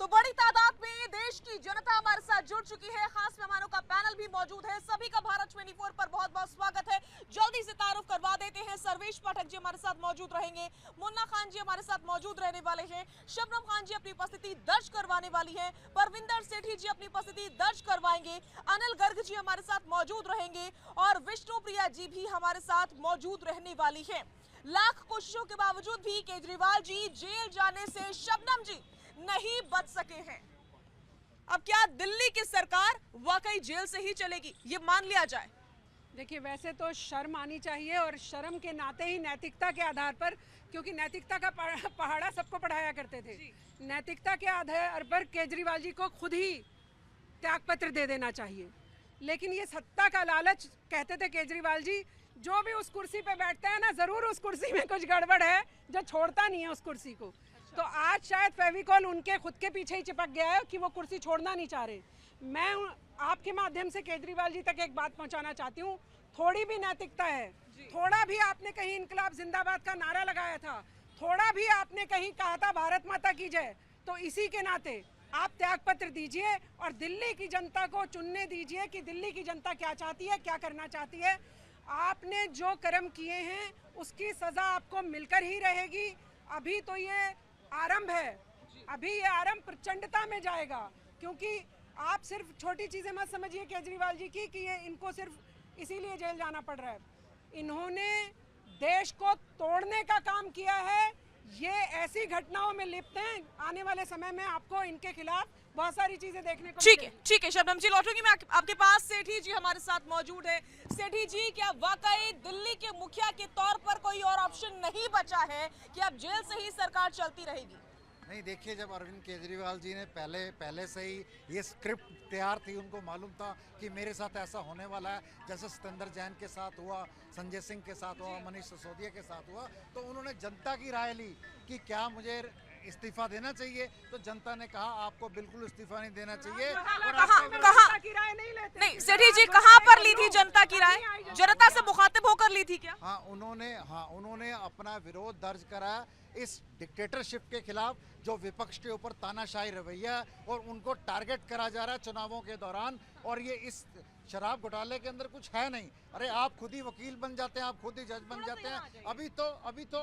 तो बड़ी तादाद में देश की जनता हमारे साथ जुड़ चुकी है। खास मेहमानों का पैनल भी मौजूद है। सभी का भारत 24 पर बहुत बहुत स्वागत है। जल्दी से तारुफ करवा देते हैं। सर्वेश पाठक जी हमारे साथ मौजूद रहेंगे, मुन्ना खान जी हमारे साथ मौजूद रहने वाले हैं, शबनम खान जी अपनी उपस्थिति दर्ज करवाने वाली है, परविंदर सेठी जी अपनी उपस्थिति दर्ज करवाएंगे, अनिल गर्ग जी हमारे साथ मौजूद रहेंगे और विष्णु प्रिया जी भी हमारे साथ मौजूद रहने वाली है। लाख कोशिशों के बावजूद भी केजरीवाल जी जेल जाने से शबनम जी नहीं बच सके हैं। अब क्या दिल्ली की सरकार वाकई जेल से ही चलेगी, ये मान लिया जाए? देखिए, वैसे तो शर्म आनी चाहिए और शर्म के नाते ही नैतिकता के आधार पर, क्योंकि नैतिकता का पहाड़ा सबको पढ़ाया करते थे, नैतिकता के आधार पर केजरीवाल जी को खुद ही त्यागपत्र दे देना चाहिए। लेकिन ये सत्ता का लालच, कहते थे केजरीवाल जी, जो भी उस कुर्सी पे बैठता है ना, जरूर उस कुर्सी में कुछ गड़बड़ है जो छोड़ता नहीं है उस कुर्सी को। तो आज शायद फेविकॉल उनके खुद के पीछे ही चिपक गया है कि वो कुर्सी छोड़ना नहीं चाह रहे। मैं आपके माध्यम से केजरीवाल जी तक एक बात पहुंचाना चाहती हूँ, थोड़ी भी नैतिकता है, थोड़ा भी आपने कहीं इनकलाब जिंदाबाद का नारा लगाया था, थोड़ा भी आपने कहीं कहा था भारत माता की जय, तो इसी के नाते आप त्यागपत्र दीजिए और दिल्ली की जनता को चुनने दीजिए कि दिल्ली की जनता क्या चाहती है, क्या करना चाहती है। आपने जो कर्म किए हैं उसकी सजा आपको मिलकर ही रहेगी। अभी तो ये आरंभ है, अभी ये आरंभ प्रचंडता में जाएगा, क्योंकि आप सिर्फ छोटी चीजें मत समझिए केजरीवाल जी की कि ये इनको सिर्फ इसीलिए जेल जाना पड़ रहा है। इन्होंने देश को तोड़ने का काम किया है। ये ऐसी घटनाओं में लिप्त हैं, आने वाले समय में आपको इनके खिलाफ बहुत सारी चीजें देखने को मिलेंगी। ठीक है शबनम जी, लौटूंगी मैं आपके पास। सेठी जी हमारे साथ मौजूद है। सेठी जी, क्या वाकई दिल्ली के मुखिया के तौर पर कोई और ऑप्शन नहीं बचा है कि अब जेल से ही सरकार चलती रहेगी? नहीं, देखिए, जब अरविंद केजरीवाल जी ने पहले से ही ये स्क्रिप्ट तैयार थी, उनको मालूम था कि मेरे साथ ऐसा होने वाला है, जैसे सत्येंद्र जैन के साथ हुआ, संजय सिंह के साथ हुआ, मनीष सिसोदिया के साथ हुआ, तो उन्होंने जनता की राय ली कि क्या मुझे इस्तीफा देना चाहिए। तो जनता ने कहा आपको बिल्कुल इस्तीफा नहीं देना चाहिए। नहीं सेठी जी, कहाँ पर ली थी जनता की राय? जनता से मुखातिब होकर ली थी क्या? उन्होंने अपना विरोध दर्ज करा इस डिक्टेटरशिप के खिलाफ, जो विपक्ष के ऊपर तानाशाही रवैया और उनको टारगेट करा जा रहा है चुनावों के दौरान। और ये इस शराब घोटाले के अंदर कुछ है नहीं। अरे आप खुद ही वकील बन जाते हैं, आप खुद ही जज बन जाते हैं। अभी तो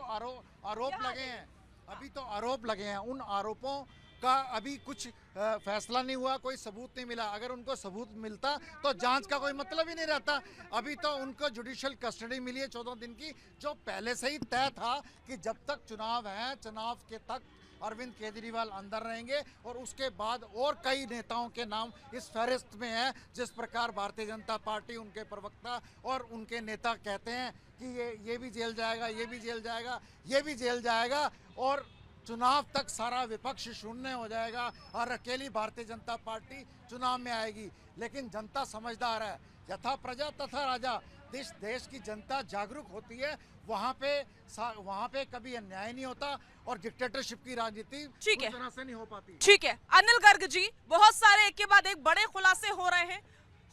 आरोप लगे हैं। उन आरोपों का अभी कुछ फैसला नहीं हुआ, कोई सबूत नहीं मिला। अगर उनको सबूत मिलता तो जांच का कोई मतलब ही नहीं रहता। अभी तो उनको जुडिशियल कस्टडी मिली है 14 दिन की, जो पहले से ही तय था कि जब तक चुनाव है, चुनाव के तक अरविंद केजरीवाल अंदर रहेंगे। और उसके बाद और कई नेताओं के नाम इस फहरिस्त में है। जिस प्रकार भारतीय जनता पार्टी, उनके प्रवक्ता और उनके नेता कहते हैं कि ये भी जेल जाएगा, ये भी जेल जाएगा, ये भी जेल जाएगा, और चुनाव तक सारा विपक्ष शून्य हो जाएगा और अकेली भारतीय जनता पार्टी चुनाव में आएगी। लेकिन जनता समझदार है, यथा प्रजा तथा राजा। देश की जनता जागरूक होती है, वहाँ पे कभी अन्याय नहीं होता और डिक्टेटरशिप की राजनीति पूरी तरह से नहीं हो पाती। ठीक है अनिल गर्ग जी, बहुत सारे एक के बाद एक बड़े खुलासे हो रहे हैं।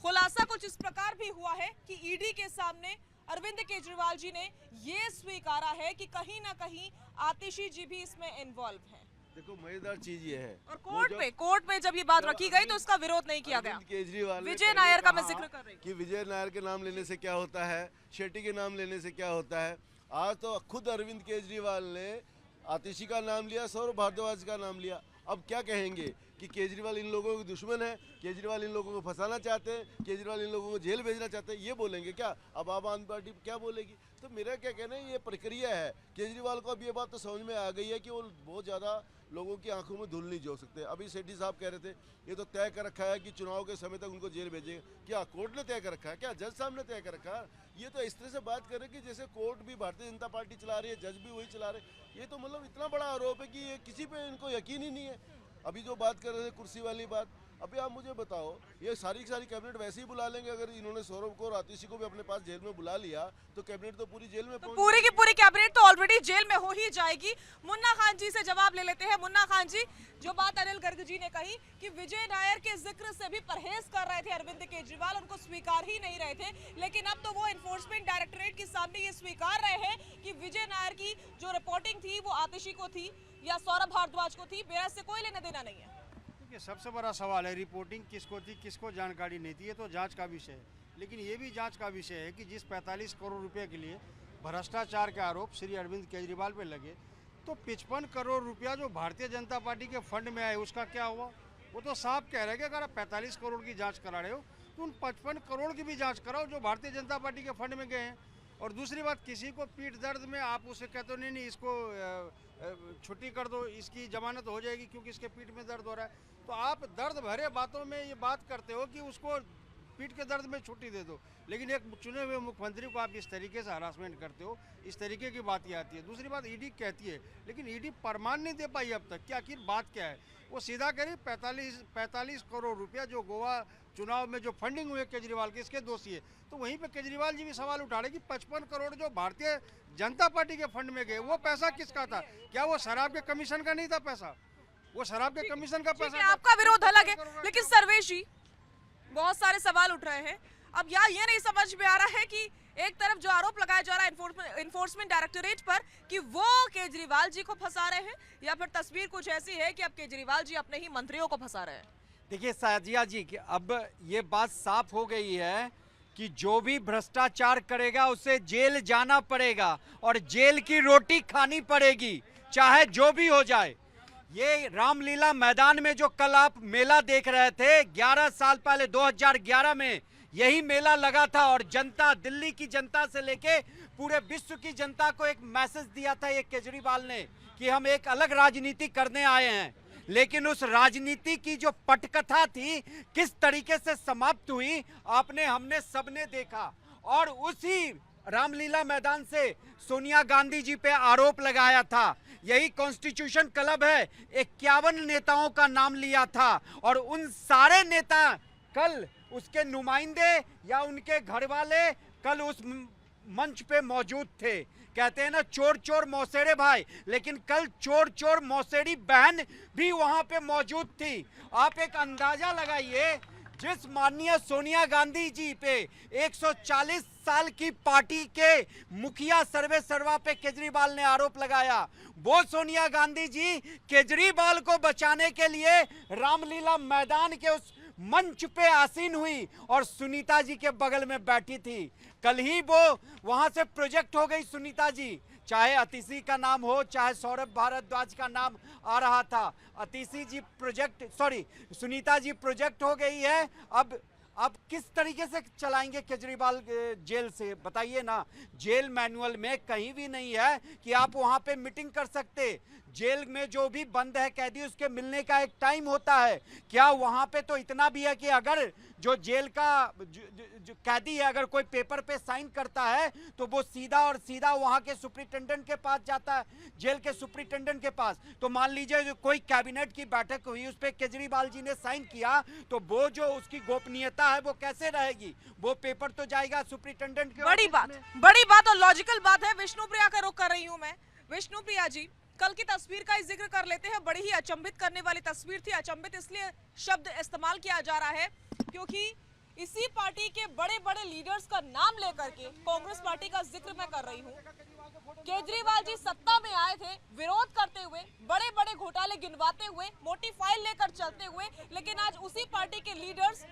खुलासा कुछ इस प्रकार भी हुआ है कि ईडी के सामने अरविंद केजरीवाल जी ने ये स्वीकारा है कि कहीं ना कहीं आतिशी जी भी इसमें इन्वॉल्व है। देखो, मजेदार चीज ये है, और कोर्ट में जब ये बात रखी गई तो इसका विरोध नहीं किया गया। केजरीवाल विजय नायर का मैं जिक्र कर रही हूँ कि विजय नायर के नाम लेने से क्या होता है, शेट्टी के नाम लेने से क्या होता है। आज तो खुद अरविंद केजरीवाल ने आतिशी का नाम लिया, सौरभ भारद्वाज का नाम लिया। अब क्या कहेंगे कि केजरीवाल इन लोगों के दुश्मन है, केजरीवाल इन लोगों को फंसाना चाहते हैं, केजरीवाल इन लोगों को जेल भेजना चाहते हैं, ये बोलेंगे क्या? अब आम आदमी पार्टी क्या बोलेगी? तो मेरा क्या कहना है, ये प्रक्रिया है। केजरीवाल को अब ये बात तो समझ में आ गई है कि वो बहुत ज़्यादा लोगों की आंखों में धूल नहीं झोंक सकते। अभी सेठी साहब कह रहे थे ये तो तय कर रखा है कि चुनाव के समय तक उनको जेल भेजेंगे। क्या कोर्ट ने तय कर रखा है? क्या जज साहब ने तय कर रखा है? ये तो इस तरह से बात कर रहे हैं कि जैसे कोर्ट भी भारतीय जनता पार्टी चला रही है, जज भी वही चला रहे। ये तो मतलब इतना बड़ा आरोप है कि ये किसी पे इनको यकीन ही नहीं है। अभी जो बात कर रहे थे कुर्सी वाली बात, अभी आप मुझे बताओ, ये सारी की सारी कैबिनेट वैसे ही बुला लेंगे? अगर इन्होंने सौरभ को और आतिशी को भी अपने पास जेल में बुला लिया तो कैबिनेट तो पूरी जेल में, तो पूरी की पूरी कैबिनेट तो ऑलरेडी जेल में हो ही जाएगी। मुन्ना खान जी से जवाब ले लेते हैं। मुन्ना खान जी, जो बात अनिल गर्ग जी ने कही कि विजय नायर के जिक्र से भी परहेज कर रहे थे अरविंद केजरीवाल, उनको स्वीकार ही नहीं रहे थे, लेकिन अब तो वो एनफोर्समेंट डायरेक्टरेट के सामने ये स्वीकार रहे हैं कि विजय नायर की जो रिपोर्टिंग थी वो आतिशी को थी या सौरभ भारद्वाज को थी, मेरा से कोई लेना देना नहीं है। देखिए, सबसे बड़ा सवाल है रिपोर्टिंग किसको थी, किसको जानकारी नहीं थी, ये तो जांच का विषय है। लेकिन ये भी जांच का विषय है कि जिस 45 करोड़ रुपए के लिए भ्रष्टाचार के आरोप श्री अरविंद केजरीवाल पे लगे, तो 55 करोड़ रुपया जो भारतीय जनता पार्टी के फंड में आए उसका क्या हुआ? वो तो साफ कह रहे हैं कि अगर आप 45 करोड़ की जाँच करा रहे हो तो उन 55 करोड़ की भी जाँच कराओ जो भारतीय जनता पार्टी के फंड में गए हैं। और दूसरी बात, किसी को पीठ दर्द में आप उसे कहते हो नहीं इसको छुट्टी कर दो, इसकी जमानत हो जाएगी क्योंकि इसके पीठ में दर्द हो रहा है, तो आप दर्द भरे बातों में ये बात करते हो कि उसको पीठ के दर्द में छुट्टी दे दो, लेकिन एक चुने हुए मुख्यमंत्री को आप इस तरीके से हरासमेंट करते हो, इस तरीके की बात ये आती है। दूसरी बात, ईडी कहती है, लेकिन ईडी प्रमाण नहीं दे पाई अब तक कि आखिर बात क्या है। वो सीधा कह रही 45 करोड़ रुपया जो गोवा चुनाव में जो फंडिंग हुई है केजरीवाल के, इसके दोषी है। तो वहीं पे केजरीवाल जी भी सवाल उठा रहे कि 55 करोड़ जो भारतीय जनता पार्टी के फंड में गए, वो पैसा किसका था? क्या वो शराब के कमीशन का नहीं था पैसा? वो शराब के कमीशन का पैसा था। आपका विरोध अलग है, लेकिन सर्वेश जी, बहुत सारे सवाल उठ रहे हैं। अब यार ये नहीं समझ में आ रहा है कि एक तरफ जो आरोप लगाया जा रहा है एनफोर्समेंट डायरेक्टोरेट पर कि वो केजरीवाल जी को फंसा रहे हैं, या फिर तस्वीर कुछ ऐसी है कि अब केजरीवाल जी अपने ही मंत्रियों को फंसा रहे हैं। देखिए साजिया जी, कि अब ये बात साफ हो गई है कि जो भी भ्रष्टाचार करेगा उसे जेल जाना पड़ेगा और जेल की रोटी खानी पड़ेगी, चाहे जो भी हो जाए। ये रामलीला मैदान में जो कल आप मेला देख रहे थे, 11 साल पहले 2011 में यही मेला लगा था और जनता, दिल्ली की जनता से लेके पूरे विश्व की जनता को एक मैसेज दिया था ये केजरीवाल ने कि हम एक अलग राजनीति करने आए हैं। लेकिन उस राजनीति की जो पटकथा थी किस तरीके से समाप्त हुई, आपने, हमने सबने देखा। और उसी रामलीला मैदान से सोनिया गांधी जी पे आरोप लगाया था। यही कॉन्स्टिट्यूशन क्लब है, 51 नेताओं का नाम लिया था और उन सारे नेता कल, उसके नुमाइंदे या उनके घर वाले कल उस मंच पे मौजूद थे। कहते हैं ना चोर चोर मौसेरे भाई, लेकिन कल चोर चोर मौसेरी बहन भी वहां पे मौजूद थी। आप एक अंदाजा लगाइए, जिस माननीय सोनिया गांधी जी पे 140 साल की पार्टी के मुखिया सर्वे सर्वा पे केजरीवाल ने आरोप लगाया, वो सोनिया गांधी जी केजरीवाल को बचाने के लिए रामलीला मैदान के उस मंच पे आसीन हुई और सुनीता जी के बगल में बैठी थी। कल ही वो वहां से प्रोजेक्ट हो गई सुनीता जी, चाहे अतिशी का नाम हो, चाहे सौरभ भारद्वाज का नाम आ रहा था। अतिशी जी project, sorry, Sunita ji project हो गई है। अब किस तरीके से चलाएंगे केजरीवाल जेल से, बताइए ना। जेल मैनुअल में कहीं भी नहीं है कि आप वहां पे मीटिंग कर सकते। जेल में जो भी बंद है कैदी, उसके मिलने का एक टाइम होता है। क्या वहां पे तो इतना भी है कि अगर जो जेल का जो कैदी है, अगर कोई पेपर पे साइन करता है तो वो सीधा और सीधा वहां के सुप्रिंटेंडेंट के पास जाता है, जेल के सुप्रिंटेंडेंट के पास। तो मान लीजिए जो कोई कैबिनेट की बैठक हुई, उस पर केजरीवाल जी ने साइन किया, तो वो जो उसकी गोपनीयता है वो कैसे रहेगी? वो पेपर तो जाएगा सुप्रिंटेंडेंट के। बड़ी बात और लॉजिकल बात है। विष्णुप्रिया का रुख कर रही हूं मैं। विष्णुप्रिया जी, कल की तस्वीर का ही जिक्र कर लेते हैं। बड़ी ही अचंभित करने वाली तस्वीर थी। अचंभित इसलिए शब्द इस्तेमाल किया जा रहा है क्योंकि इसी पार्टी के बड़े बड़े लीडर्स का नाम लेकर के कांग्रेस पार्टी का जिक्र मैं कर रही हूं। केजरीवाल जी सत्ता में आए थे विरोध करते हुए, बड़े बड़े घोटाले गिनवाते हुए, मोटी फाइल लेकर चलते हुए, लेकिन आज उसी पार्टी के लीडर्स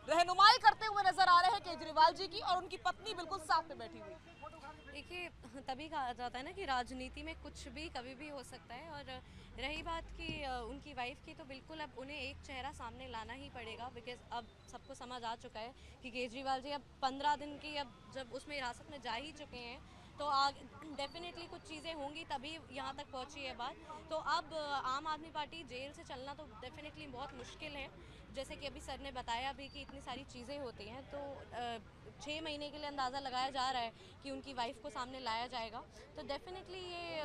रहनुमाई करते हुए नजर आ रहे हैं केजरीवाल जी की, और उनकी पत्नी बिल्कुल साथ में बैठी हुई। देखिए, तभी कहा जाता है ना कि राजनीति में कुछ भी कभी भी हो सकता है। और रही बात कि उनकी वाइफ की, तो बिल्कुल अब उन्हें एक चेहरा सामने लाना ही पड़ेगा, बिकॉज अब सबको समझ आ चुका है कि केजरीवाल जी अब 15 दिन की अब जब उसमें हिरासत में जा ही चुके हैं, तो डेफिनेटली कुछ चीज़ें होंगी तभी यहाँ तक पहुँची है बात। तो अब आम आदमी पार्टी जेल से चलना तो डेफिनेटली बहुत मुश्किल है। जैसे कि अभी सर ने बताया भी कि इतनी सारी चीज़ें होती हैं, तो 6 महीने के लिए अंदाज़ा लगाया जा रहा है कि उनकी वाइफ को सामने लाया जाएगा। तो डेफिनेटली ये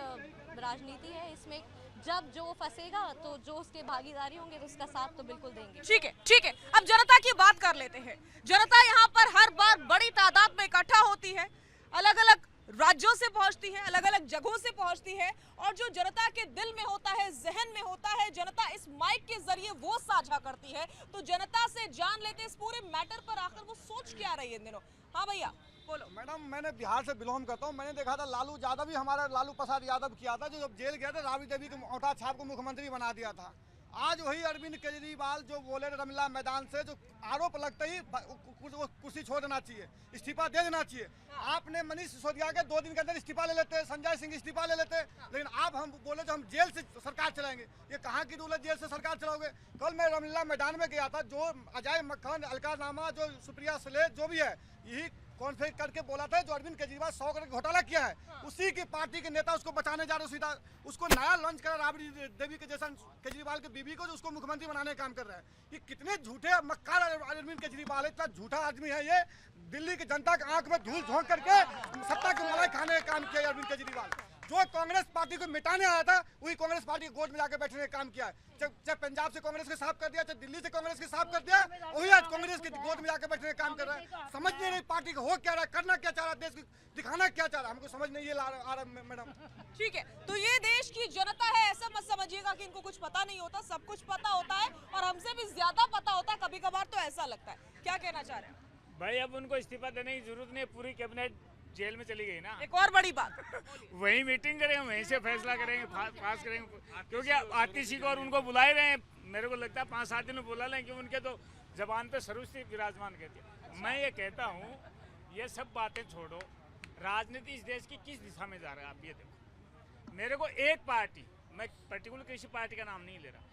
राजनीति है, इसमें जब जो फंसेगा तो जो उसके भागीदारी होंगे तो उसका साथ तो बिल्कुल देंगे। ठीक है। अब जनता की बात कर लेते हैं। जनता यहाँ पर हर बार बड़ी तादाद में इकट्ठा होती है, अलग अलग राज्यों से पहुंचती है, अलग अलग जगहों से पहुंचती है, और जो जनता के दिल में होता है, जहन में होता है, जनता इस माइक के जरिए वो साझा करती है। तो जनता से जान लेते इस पूरे मैटर पर आखिर वो सोच क्या रही है इन दिनों। हाँ भैया बोलो। मैडम, मैंने बिहार से बिलोंग करता हूँ। मैंने देखा था लालू यादव भी, हमारा लालू प्रसाद यादव किया था, जो जब जेल गया था राबड़ी देवी को औंठा छाप को मुख्यमंत्री बना दिया था। आज वही अरविंद केजरीवाल जो बोले रामलीला मैदान से, जो आरोप लगते ही कुर्सी छोड़ देना चाहिए, इस्तीफा दे देना चाहिए। आपने मनीष सिसोदिया के 2 दिन के अंदर इस्तीफा ले लेते, संजय सिंह इस्तीफा ले लेते, लेकिन आप हम बोले तो हम जेल से सरकार चलाएंगे। ये कहाँ की रूल है जेल से सरकार चलाओगे? कल मैं रामलीला मैदान में गया था, जो अजय मक्खन, अलका नामा, जो सुप्रिया सुले, जो भी है, यही कॉन्फ्रेंस करके बोला था जो अरविंद केजरीवाल 100 करोड़ घोटाला किया है, उसी की पार्टी के नेता उसको बचाने जा रहे हैं। उसको नया लॉन्च करा राबड़ी देवी के जैसा केजरीवाल के बीबी को, जो उसको मुख्यमंत्री बनाने का काम कर रहा है। ये कितने झूठे मक्कार अरविंद केजरीवाल है, इतना झूठा आदमी है ये। दिल्ली की जनता की आंख में धूल झोंक करके सत्ता की मलाई खाने का काम किया अरविंद केजरीवाल। जो कांग्रेस पार्टी को मिटाने आया था, वही कांग्रेस पार्टी के गोद में जाकर बैठने का काम किया है। चाहे पंजाब से कांग्रेस के साफ कर दिया, चाहे दिल्ली से कांग्रेस के साफ कर दिया, वही आज कांग्रेस के गोद में जाकर बैठने का काम कर रहा है। समझ नहीं रही पार्टी को हो क्या रहा है, करना क्या चाह रहा है, देश को दिखाना क्या चाह रहा है, हमको समझ नहीं आ रहा मैडम। ठीक है, तो ये देश की जनता है, ऐसा मत समझिएगा कि इनको कुछ पता नहीं होता, सब कुछ पता होता है और हमसे भी ज्यादा पता होता है कभी कभार, तो ऐसा लगता है। क्या कहना चाह रहे हैं भाई? अब उनको इस्तीफा देने की जरूरत नहीं, पूरी कैबिनेट जेल में चली गई ना। एक और बड़ी बात, वहीं मीटिंग करेंगे, वहीं से फैसला करेंगे, पास करेंगे, क्योंकि आतिशी को और उनको बुलाए रहे हैं। मेरे को लगता है 5-7 दिन में बुला लें, क्योंकि उनके तो जबान पे सरुस्ती विराजमान कहती है। मैं ये कहता हूँ, ये सब बातें छोड़ो, राजनीति इस देश की किस दिशा में जा रहा है आप ये देखो। मेरे को एक पार्टी, मैं पर्टिकुलर किसी पार्टी का नाम नहीं ले रहा,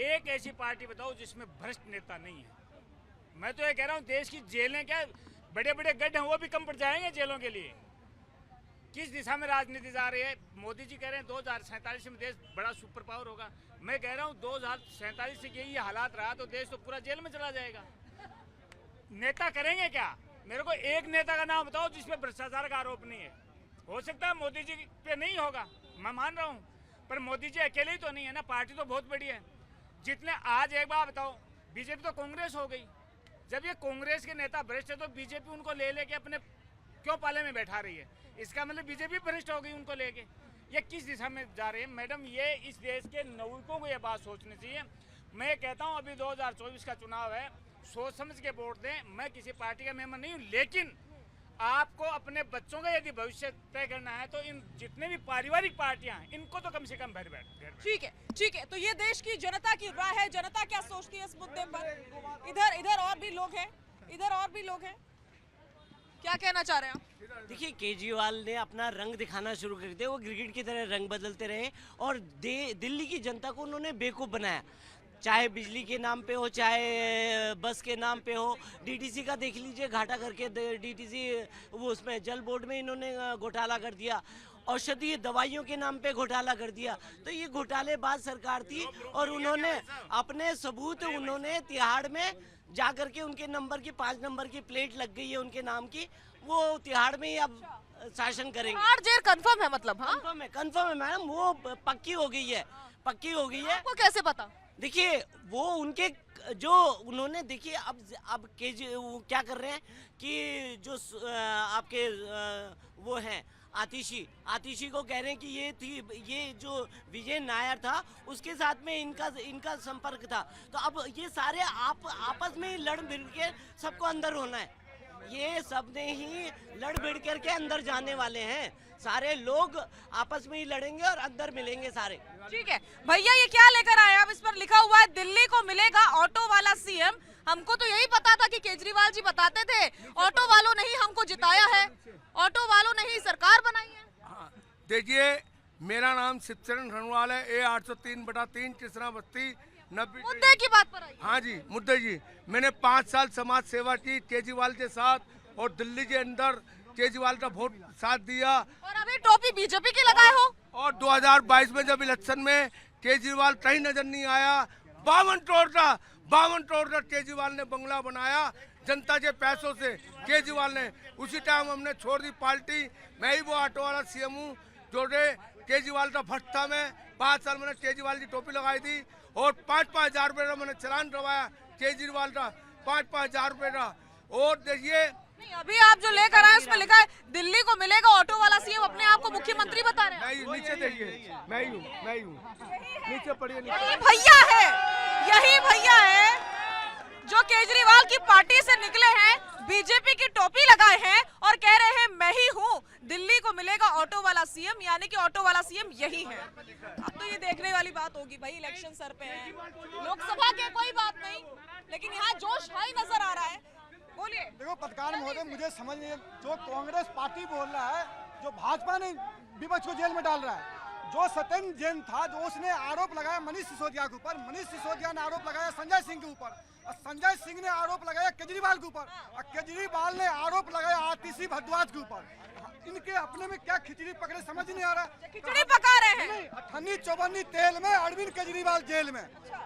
एक ऐसी पार्टी बताओ जिसमें भ्रष्ट नेता नहीं है। मैं तो ये कह रहा हूँ, देश की जेलें क्या बड़े बड़े गड्ढे हैं, वो भी कम पड़ जाएंगे जेलों के लिए। किस दिशा में राजनीति जा रही है? मोदी जी कह रहे हैं 2047 में देश बड़ा सुपर पावर होगा। मैं कह रहा हूँ 2047 से यही हालात रहा तो देश तो पूरा जेल में चला जाएगा। नेता करेंगे क्या? मेरे को एक नेता का नाम बताओ जिसपे भ्रष्टाचार का आरोप नहीं है। हो सकता है मोदी जी पे नहीं होगा, मैं मान रहा हूँ, पर मोदी जी अकेले ही तो नहीं है ना, पार्टी तो बहुत बड़ी है। जितने आज एक बार बताओ, बीजेपी तो कांग्रेस हो गई। जब ये कांग्रेस के नेता भ्रष्ट है तो बीजेपी उनको ले लेके अपने क्यों पाले में बैठा रही है? इसका मतलब बीजेपी भ्रष्ट हो गई उनको लेके। ये किस दिशा में जा रहे हैं मैडम? ये इस देश के नागरिकों को ये बात सोचनी चाहिए। मैं कहता हूँ अभी 2024 का चुनाव है, सोच समझ के वोट दें। मैं किसी पार्टी का मेंबर नहीं हूँ, लेकिन आपको अपने बच्चों का यदि भविष्य तय करना है तो इन जितने भी पारिवारिक पार्टियां हैं इनको तो कम से कम भर बैठ। ठीक है, तो ये देश की जनता की राय है, जनता क्या सोचती है इस मुद्दे पर। इधर और भी लोग हैं, क्या कहना चाह रहे हैं आप? देखिए, केजरीवाल ने अपना रंग दिखाना शुरू कर दिया, वो क्रिकेट की तरह रंग बदलते रहे और दिल्ली की जनता को उन्होंने बेवकूफ़ बनाया। चाहे बिजली के नाम पे हो, चाहे बस के नाम पे हो, डीटीसी का देख लीजिए, घाटा करके डीटीसी वो उसमें जल बोर्ड में इन्होंने घोटाला कर दिया, औषधीय दवाइयों के नाम पे घोटाला कर दिया। तो ये घोटालेबाज सरकार थी और उन्होंने अपने सबूत उन्होंने तिहाड़ में जा करके, उनके नंबर की 5 नंबर की प्लेट लग गई है उनके नाम की, वो तिहाड़ में ही अब शासन करेंगे। जेल कंफर्म है मतलब? हाँ, कंफर्म है मैडम, वो पक्की हो गई है। आपको कैसे पता? देखिए, वो उनके जो उन्होंने, देखिए अब वो क्या कर रहे हैं कि जो आपके वो हैं आतिशी को कह रहे हैं कि ये जो विजय नायर था उसके साथ में इनका संपर्क था। तो अब ये सारे आपस में ही लड़ भिड़ के सबको अंदर होना है। ये सब ने ही लड़ भिड़ करके अंदर जाने वाले हैं। सारे लोग आपस में ही लड़ेंगे और अंदर मिलेंगे सारे। ठीक है भैया, ये क्या लेकर आए आप? इस पर लिखा हुआ है दिल्ली को मिलेगा ऑटो वाला सीएम। हमको तो यही पता था कि केजरीवाल जी बताते थे ऑटो वालों ने ही हमको जिताया है, ऑटो वालों ने ही सरकार बनाई है। देखिए, मेरा नाम शिवचरण रणवाल है, A803/3 कृष्णा बस्ती 90। मुद्दे की बात पर आइए। हाँ जी, मुद्दे जी। मैंने 5 साल समाज सेवा की केजरीवाल के साथ और दिल्ली के अंदर केजरीवाल का वोट साथ दिया। और अभी टोपी बीजेपी की लगाए हो। और 2022 में जब इलेक्शन में केजरीवाल कहीं नजर नहीं आया, 52 करोड़ का केजरीवाल ने बंगला बनाया जनता के पैसों से। केजरीवाल ने उसी टाइम हमने छोड़ दी पार्टी। मैं ही वो ऑटो वाला सीएम हूँ जो केजरीवाल का भट्ट था। मैं 5 साल मैंने केजरीवाल की टोपी लगाई थी और 5-5 हजार रुपये का मैंने चलान करवाया केजरीवाल का, 5-5 हजार रुपये का। और देखिए, अभी आप जो लेकर आए उसमें लिखा है दिल्ली को मिलेगा ऑटो वाला सीएम, अपने आप को मुख्यमंत्री बता रहे हैं। नीचे देखिए, मैं ही हूँ, नीचे पढ़िए। यही भैया है जो केजरीवाल की पार्टी से निकले हैं, बीजेपी की टोपी लगाए हैं और और कह रहे हैं मैं ही हूँ, दिल्ली को मिलेगा ऑटो वाला सीएम, यानी कि ऑटो वाला सीएम यही है। अब तो ये देखने वाली बात होगी भाई, इलेक्शन सर पे है, लोकसभा के कोई बात नहीं, लेकिन यहाँ जोश हाई नजर आ रहा है। बोलिए। देखो पत्रकार महोदय, मुझे समझ नहीं, जो कांग्रेस पार्टी बोल रहा है, जो भाजपा ने विपक्ष को जेल में डाल रहा है, जो सत्येंद्र जैन था, जो उसने आरोप लगाया मनीष सिसोदिया के ऊपर, मनीष सिसोदिया ने आरोप लगाया संजय सिंह के ऊपर, और संजय सिंह ने आरोप लगाया केजरीवाल के ऊपर, और केजरीवाल ने आरोप लगाया आतिशी भारद्वाज के ऊपर। इनके अपने में क्या खिचड़ी पकड़े समझ नहीं आ रहा। खिचड़ी पका रहे हैं। अठन्नी चौबन्नी तेल में अरविंद केजरीवाल जेल में,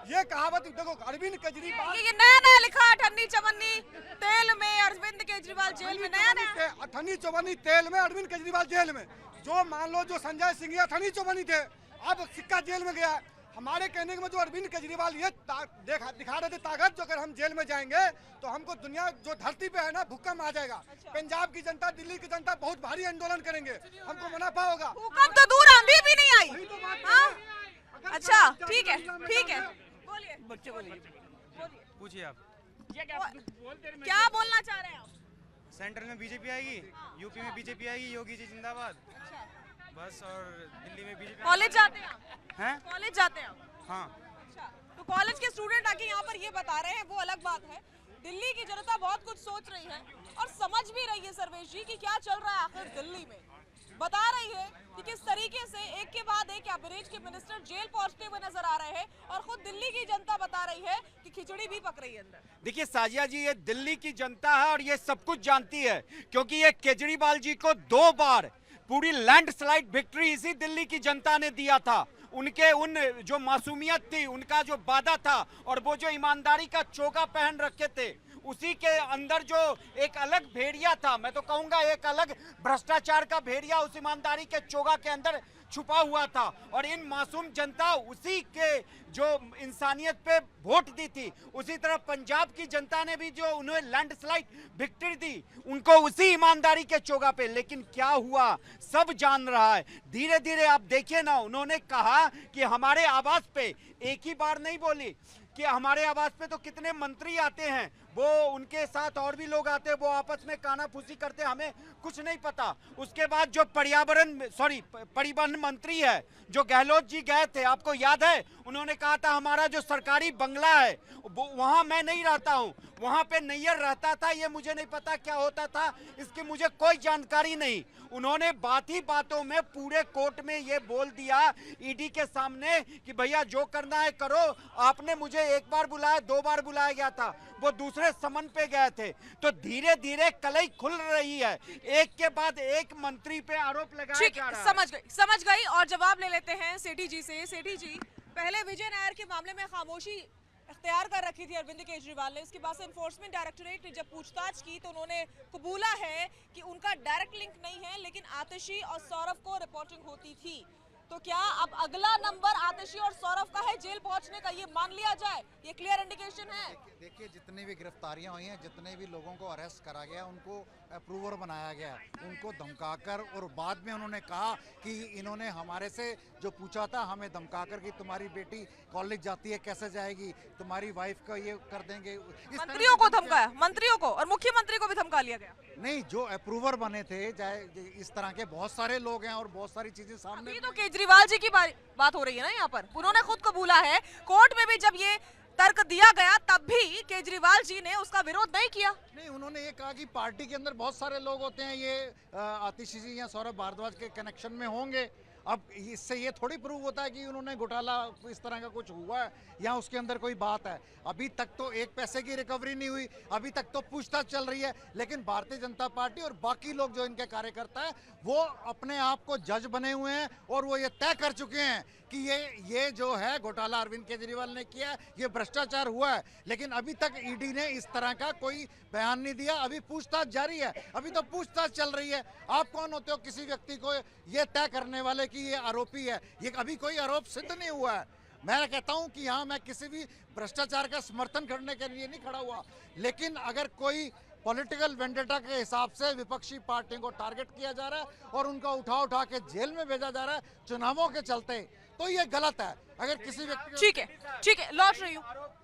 ये कहावत देखो। अरविंद केजरीवाल ये नया लिखा, अठन्नी चवन्नी तेल में अरविंद केजरीवाल जेल में, नया अठन्नी चौबन्नी तेल में अरविंद केजरीवाल जेल में। जो मान लो जो संजय सिंह या अठन्नी चौबन्नी थे, अब सिक्का जेल में गया। हमारे कहने में जो अरविंद केजरीवाल ये दिखा रहे थे ताकत, जो अगर हम जेल में जाएंगे तो हमको दुनिया जो धरती पे है ना भूकंप आ जाएगा। पंजाब की जनता, दिल्ली की जनता बहुत भारी आंदोलन करेंगे, हमको मुनाफा होगा। भूकंप तो दूर, आंधी भी नहीं आई। अच्छा ठीक है, ठीक है, बोलिए। बच्चे को पूछिए आप, क्या बोलना चाह रहे हैं आप? सेंट्रल में बीजेपी आएगी, यूपी में बीजेपी आएगी, योगी जी जिंदाबाद, बस। और दिल्ली में बीजेपी। कॉलेज जाते हैं हैं? कॉलेज जाते हैं आप? हाँ। अच्छा, तो कॉलेज के स्टूडेंट आके यहाँ पर ये बता रहे हैं, वो अलग बात है। दिल्ली की जनता बहुत कुछ सोच रही है और समझ भी रही है सर्वेश जी कि क्या चल रहा है आखिर दिल्ली में। बता रही है कि किस तरीके से एक के बाद एक कैबिनेट के मिनिस्टर जेल पहुंचते हुए नजर आ रहे हैं, और खुद दिल्ली की जनता बता रही है कि खिचड़ी भी पक रही है अंदर। देखिए साजिया जी, ये दिल्ली की जनता है और ये सब कुछ जानती है, क्योंकि ये केजरीवाल जी को 2 बार पूरी लैंडस्लाइड विक्ट्री इसी दिल्ली की जनता ने दिया था। उनके उन जो मासूमियत थी, उनका जो वादा था, और वो जो ईमानदारी का चोगा पहन रखे थे, उसी के अंदर जो एक अलग भेड़िया था, मैं तो कहूंगा एक अलग भ्रष्टाचार का भेड़िया उस ईमानदारी के चोगा के अंदर छुपा हुआ था। और इन मासूम जनता उसी के जो इंसानियत पे वोट दी थी, उसी तरह पंजाब की जनता ने भी जो उन्हें लैंडस्लाइड विक्ट्री दी, उनको उसी ईमानदारी के चोगा पे। लेकिन क्या हुआ सब जान रहा है। धीरे धीरे आप देखिए ना, उन्होंने कहा कि हमारे आवास पे, एक ही बार नहीं बोली कि हमारे आवास पे तो कितने मंत्री आते हैं, वो उनके साथ और भी लोग आते हैं, वो आपस में कानाफूसी करते, हमें कुछ नहीं पता। उसके बाद जो परिवहन मंत्री है, जो गहलोत जी गए थे, आपको याद है, उन्होंने कहा था हमारा जो सरकारी बंगला है वहां मैं नहीं रहता हूं, वहां पे नैयर रहता था, ये मुझे नहीं पता क्या होता था, इसकी मुझे कोई जानकारी नहीं। उन्होंने बात ही बातों में पूरे कोर्ट में ये बोल दिया ईडी के सामने कि भैया जो करना है करो, आपने मुझे 1 बार बुलाया, 2 बार बुलाया गया था, वो दूसरे समन पे गए थे। तो धीरे धीरे कलई खुल रही है, एक के बाद एक मंत्री पे आरोप लगाया जा रहा है। समझ गई। और जवाब ले लेते हैं सेठी जी से। सेठी जी, पहले विजय नायर के मामले में खामोशी इख्तियार कर रखी थी अरविंद केजरीवाल ने। इसके बाद से एनफोर्समेंट डायरेक्टोरेट ने जब पूछताछ की तो उन्होंने कबूला है कि उनका डायरेक्ट लिंक नहीं है, लेकिन आतिशी और सौरभ को रिपोर्टिंग होती थी। तो क्या अब अगला नंबर आतिशी और सौरभ का है जेल पहुंचने का, ये मान लिया जाए? ये क्लियर इंडिकेशन है। देखिए जितनी भी गिरफ्तारियां हुई हैं, जितने भी लोगों को अरेस्ट करा गया, उनको अप्रूवर बनाया गया, उनको धमकाकर, और बाद में उन्होंने कहा कि इन्होंने हमारे से जो पूछा था, हमें धमकाकर कि तुम्हारी बेटी कॉलेज जाती है कैसे जाएगी, तुम्हारी वाइफ का ये कर देंगे। मंत्रियों को धमकाया, मंत्रियों को, और मुख्यमंत्री को भी धमका लिया गया। नहीं, जो अप्रूवर बने थे, चाहे इस तरह के बहुत सारे लोग हैं और बहुत सारी चीजें सामने। अभी तो केजरीवाल जी की बात हो रही है ना यहाँ पर, उन्होंने खुद कबूला है। कोर्ट में भी जब ये तर्क दिया गया तब भी केजरीवाल जी ने उसका विरोध नहीं किया। नहीं, उन्होंने ये कहा कि पार्टी के अंदर बहुत सारे लोग होते हैं, ये आतिशी जी या सौरभ भारद्वाज के कनेक्शन में होंगे। अब इससे ये थोड़ी प्रूव होता है कि उन्होंने घोटाला इस तरह का कुछ हुआ है या उसके अंदर कोई बात है। अभी तक तो 1 पैसे की रिकवरी नहीं हुई, अभी तक तो पूछताछ चल रही है। लेकिन भारतीय जनता पार्टी और बाकी लोग जो इनके कार्यकर्ता हैं, वो अपने आप को जज बने हुए हैं और वो ये तय कर चुके हैं कि ये जो है घोटाला अरविंद केजरीवाल ने किया है, ये भ्रष्टाचार हुआ है। लेकिन अभी तक ईडी ने इस तरह का कोई बयान नहीं दिया, अभी पूछताछ जारी है, अभी तो पूछताछ चल रही है। आप कौन होते हो किसी व्यक्ति को ये तय करने वाले कि ये आरोपी है? ये अभी कोई आरोप सिद्ध नहीं हुआ है। मैं कहता हूं कि यहाँ मैं किसी भी भ्रष्टाचार का समर्थन करने के लिए नहीं खड़ा हुआ, लेकिन अगर कोई पॉलिटिकल वेंडेटा के हिसाब से विपक्षी पार्टियों को टारगेट किया जा रहा है और उनका उठा के जेल में भेजा जा रहा है चुनावों के चलते, तो ये गलत है। अगर किसी व्यक्ति ठीक है, लौट रही हूँ।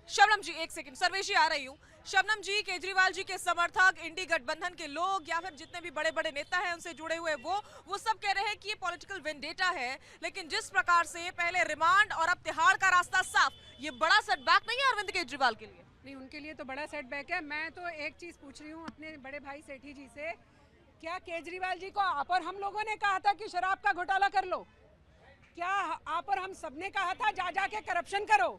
शबनम जी, एक सेकंड, सर्वेश जी आ रही हूँ। शबनम जी, केजरीवाल जी के समर्थक, इंडी गठबंधन के लोग या फिर जितने भी बड़े बड़े नेता हैं उनसे जुड़े हुए वो सब कह रहे हैं कि ये पॉलिटिकल वेंडेटा है, लेकिन जिस प्रकार से पहले रिमांड और अब तिहाड़ का रास्ता साफ, ये बड़ा सेटबैक नहीं है अरविंद केजरीवाल के लिए? नहीं, उनके लिए तो बड़ा सेटबैक है। मैं तो एक चीज़ पूछ रही हूँ अपने बड़े भाई सेठी जी से, क्या केजरीवाल जी को आप और हम लोगों ने कहा था कि शराब का घोटाला कर लो? क्या आप और हम सबने कहा था जा जा के करप्शन करो?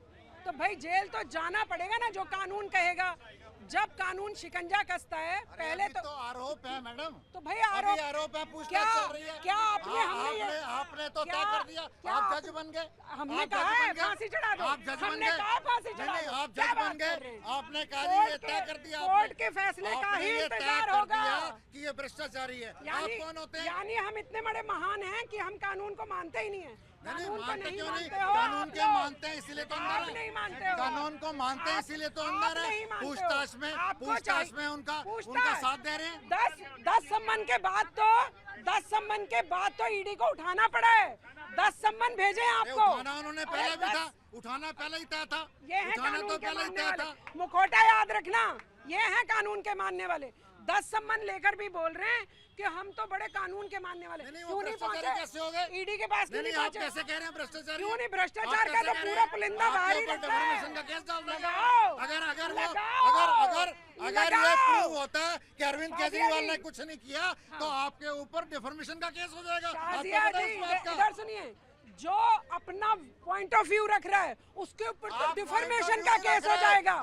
तो भाई जेल तो जाना पड़ेगा ना, जो कानून कहेगा। जब कानून शिकंजा कसता है पहले तो आरोप है मैडम, तो भाई आरोप है, पूछताछ चल रही है। क्या आपने तो तय कर दिया, आप जज बन गए। हमने कहा है फांसी चढ़ा दो, आप जज बन हमने गए। कहा फांसी चढ़ा दो, आप जज बन गए, आपने कहा ये तय कर दिया, कोर्ट के फैसले का ही इंतजार होगा कि ये भ्रष्टाचारी है। आप कौन होते हैं? यानी हम इतने बड़े महान हैं कि हम कानून को मानते ही नहीं है। नहीं मानते, क्यों नहीं? मानते हो कानून के मानते हैं इसीलिए तो अंदर नहीं मानते हो। कानून को मानते हैं इसीलिए तो अंदर है। पूछताछ में उनका साथ दे रहे हैं। 10 सम्मन के बाद तो ईडी को उठाना पड़ा है। 10 सम्मन भेजे आपको। उठाना उन्होंने पहले भी था, उठाना पहले ही तय था, ये है उठाना कानून तो के पहले ही मानने तय वाले। था। मुखौटा याद रखना, ये है कानून के मानने वाले। 10 सम्मन लेकर भी बोल रहे हैं कि हम तो बड़े कानून के मानने वाले। क्यों नहीं पहुंचे? कैसे हो गए? ईडी के पास नहीं आप पहुंचे। कैसे कह रहे हैं भ्रष्टाचार? क्यों नहीं? भ्रष्टाचार का तो पूरा पुलिंदा बाहर ही रहता है। का केस डाल देंगे। लगाओ। अगर ये प्रूव होता है कि अरविंद केजरीवाल ने कुछ नहीं किया तो आपके ऊपर डिफॉर्मेशन का केस हो जाएगा। शाजिया जी, इधर सुनिए, जो अपना पॉइंट ऑफ व्यू रख रहा है उसके ऊपर तो डिफॉर्मेशन का केस हो जाएगा।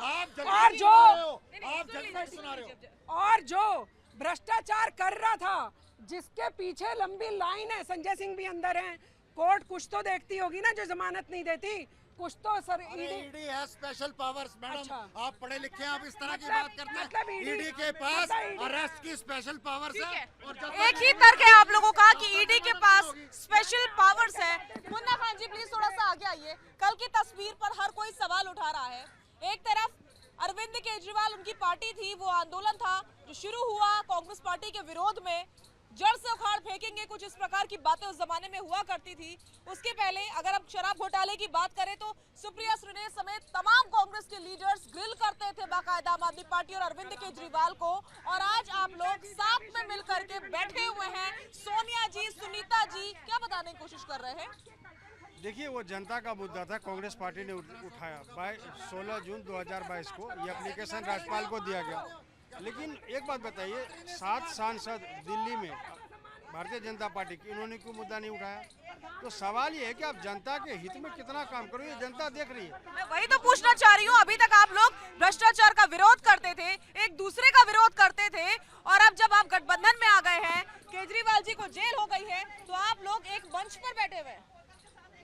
और जो भ्रष्टाचार कर रहा था, जिसके पीछे लंबी लाइन है, संजय सिंह भी अंदर हैं, कोर्ट कुछ तो देखती होगी ना, जो जमानत नहीं देती, कुछ तो सर। ईडी है स्पेशल पावर्स मैडम। अच्छा। आप पढ़े लिखे हैं, आप इस तरह की बात करते हैं। ईडी के पास अरेस्ट की स्पेशल पावर्स है। एक ही तर्क है आप लोगों का कि ईडी के पास स्पेशल पावर्स है। मुन्ना खान जी प्लीज थोड़ा सा आगे आइए। कल की तस्वीर पर हर कोई सवाल उठा रहा है। एक तरफ अरविंद केजरीवाल, उनकी पार्टी थी, वो आंदोलन था जो शुरू हुआ कांग्रेस पार्टी के विरोध में, जड़ से उखाड़ फेंकेंगे, कुछ इस प्रकार की बातें उस जमाने में हुआ करती थी। उसके पहले अगर हम शराब घोटाले की बात करें तो सुप्रिया सुले समेत तमाम कांग्रेस के लीडर्स ग्रिल करते थे बाकायदा आम आदमी पार्टी और अरविंद केजरीवाल को। और आज आप लोग साथ में मिलकर के बैठे हुए हैं। सोनिया जी, सुनीता जी क्या बताने की कोशिश कर रहे हैं? देखिए, वो जनता का मुद्दा था, कांग्रेस पार्टी ने उठाया। 16 जून 2022 को ये एप्लीकेशन राज्यपाल को दिया गया। लेकिन एक बात बताइए, 7 सांसद दिल्ली में भारतीय जनता पार्टी की, इन्होंने क्यों मुद्दा नहीं उठाया? तो सवाल ये है कि आप जनता के हित में कितना काम करो, ये जनता देख रही है। मैं वही तो पूछना चाह रही हूँ। अभी तक आप लोग भ्रष्टाचार का विरोध करते थे, एक दूसरे का विरोध करते थे, और अब जब आप गठबंधन में आ गए हैं, केजरीवाल जी को जेल हो गई है, तो आप लोग एक मंच पर बैठे हुए हैं।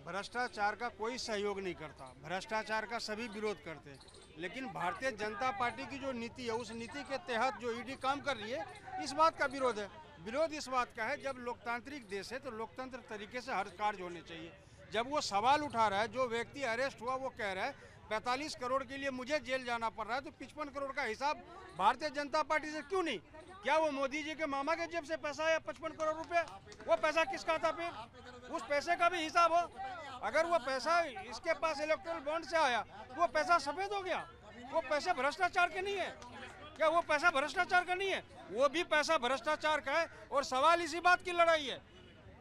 भ्रष्टाचार का कोई सहयोग नहीं करता, भ्रष्टाचार का सभी विरोध करते हैं। लेकिन भारतीय जनता पार्टी की जो नीति है, उस नीति के तहत जो ईडी काम कर रही है, इस बात का विरोध है। विरोध इस बात का है, जब लोकतांत्रिक देश है तो लोकतंत्र तरीके से हर कार्य होने चाहिए। जब वो सवाल उठा रहा है, जो व्यक्ति अरेस्ट हुआ वो कह रहा है 45 करोड़ के लिए मुझे जेल जाना पड़ रहा है, तो 55 करोड़ का हिसाब भारतीय जनता पार्टी से क्यों नहीं? क्या वो मोदी जी के मामा के जेब से पैसा है 55 करोड़ रुपए? वो पैसा किसका था? फिर उस पैसे का भी हिसाब हो। अगर वो पैसा इसके पास इलेक्टोरल बॉन्ड से आया, वो पैसा सफेद हो गया, वो पैसे भ्रष्टाचार के नहीं है। क्या वो पैसा भ्रष्टाचार का नहीं है? वो भी पैसा भ्रष्टाचार का है। और सवाल इसी बात की लड़ाई है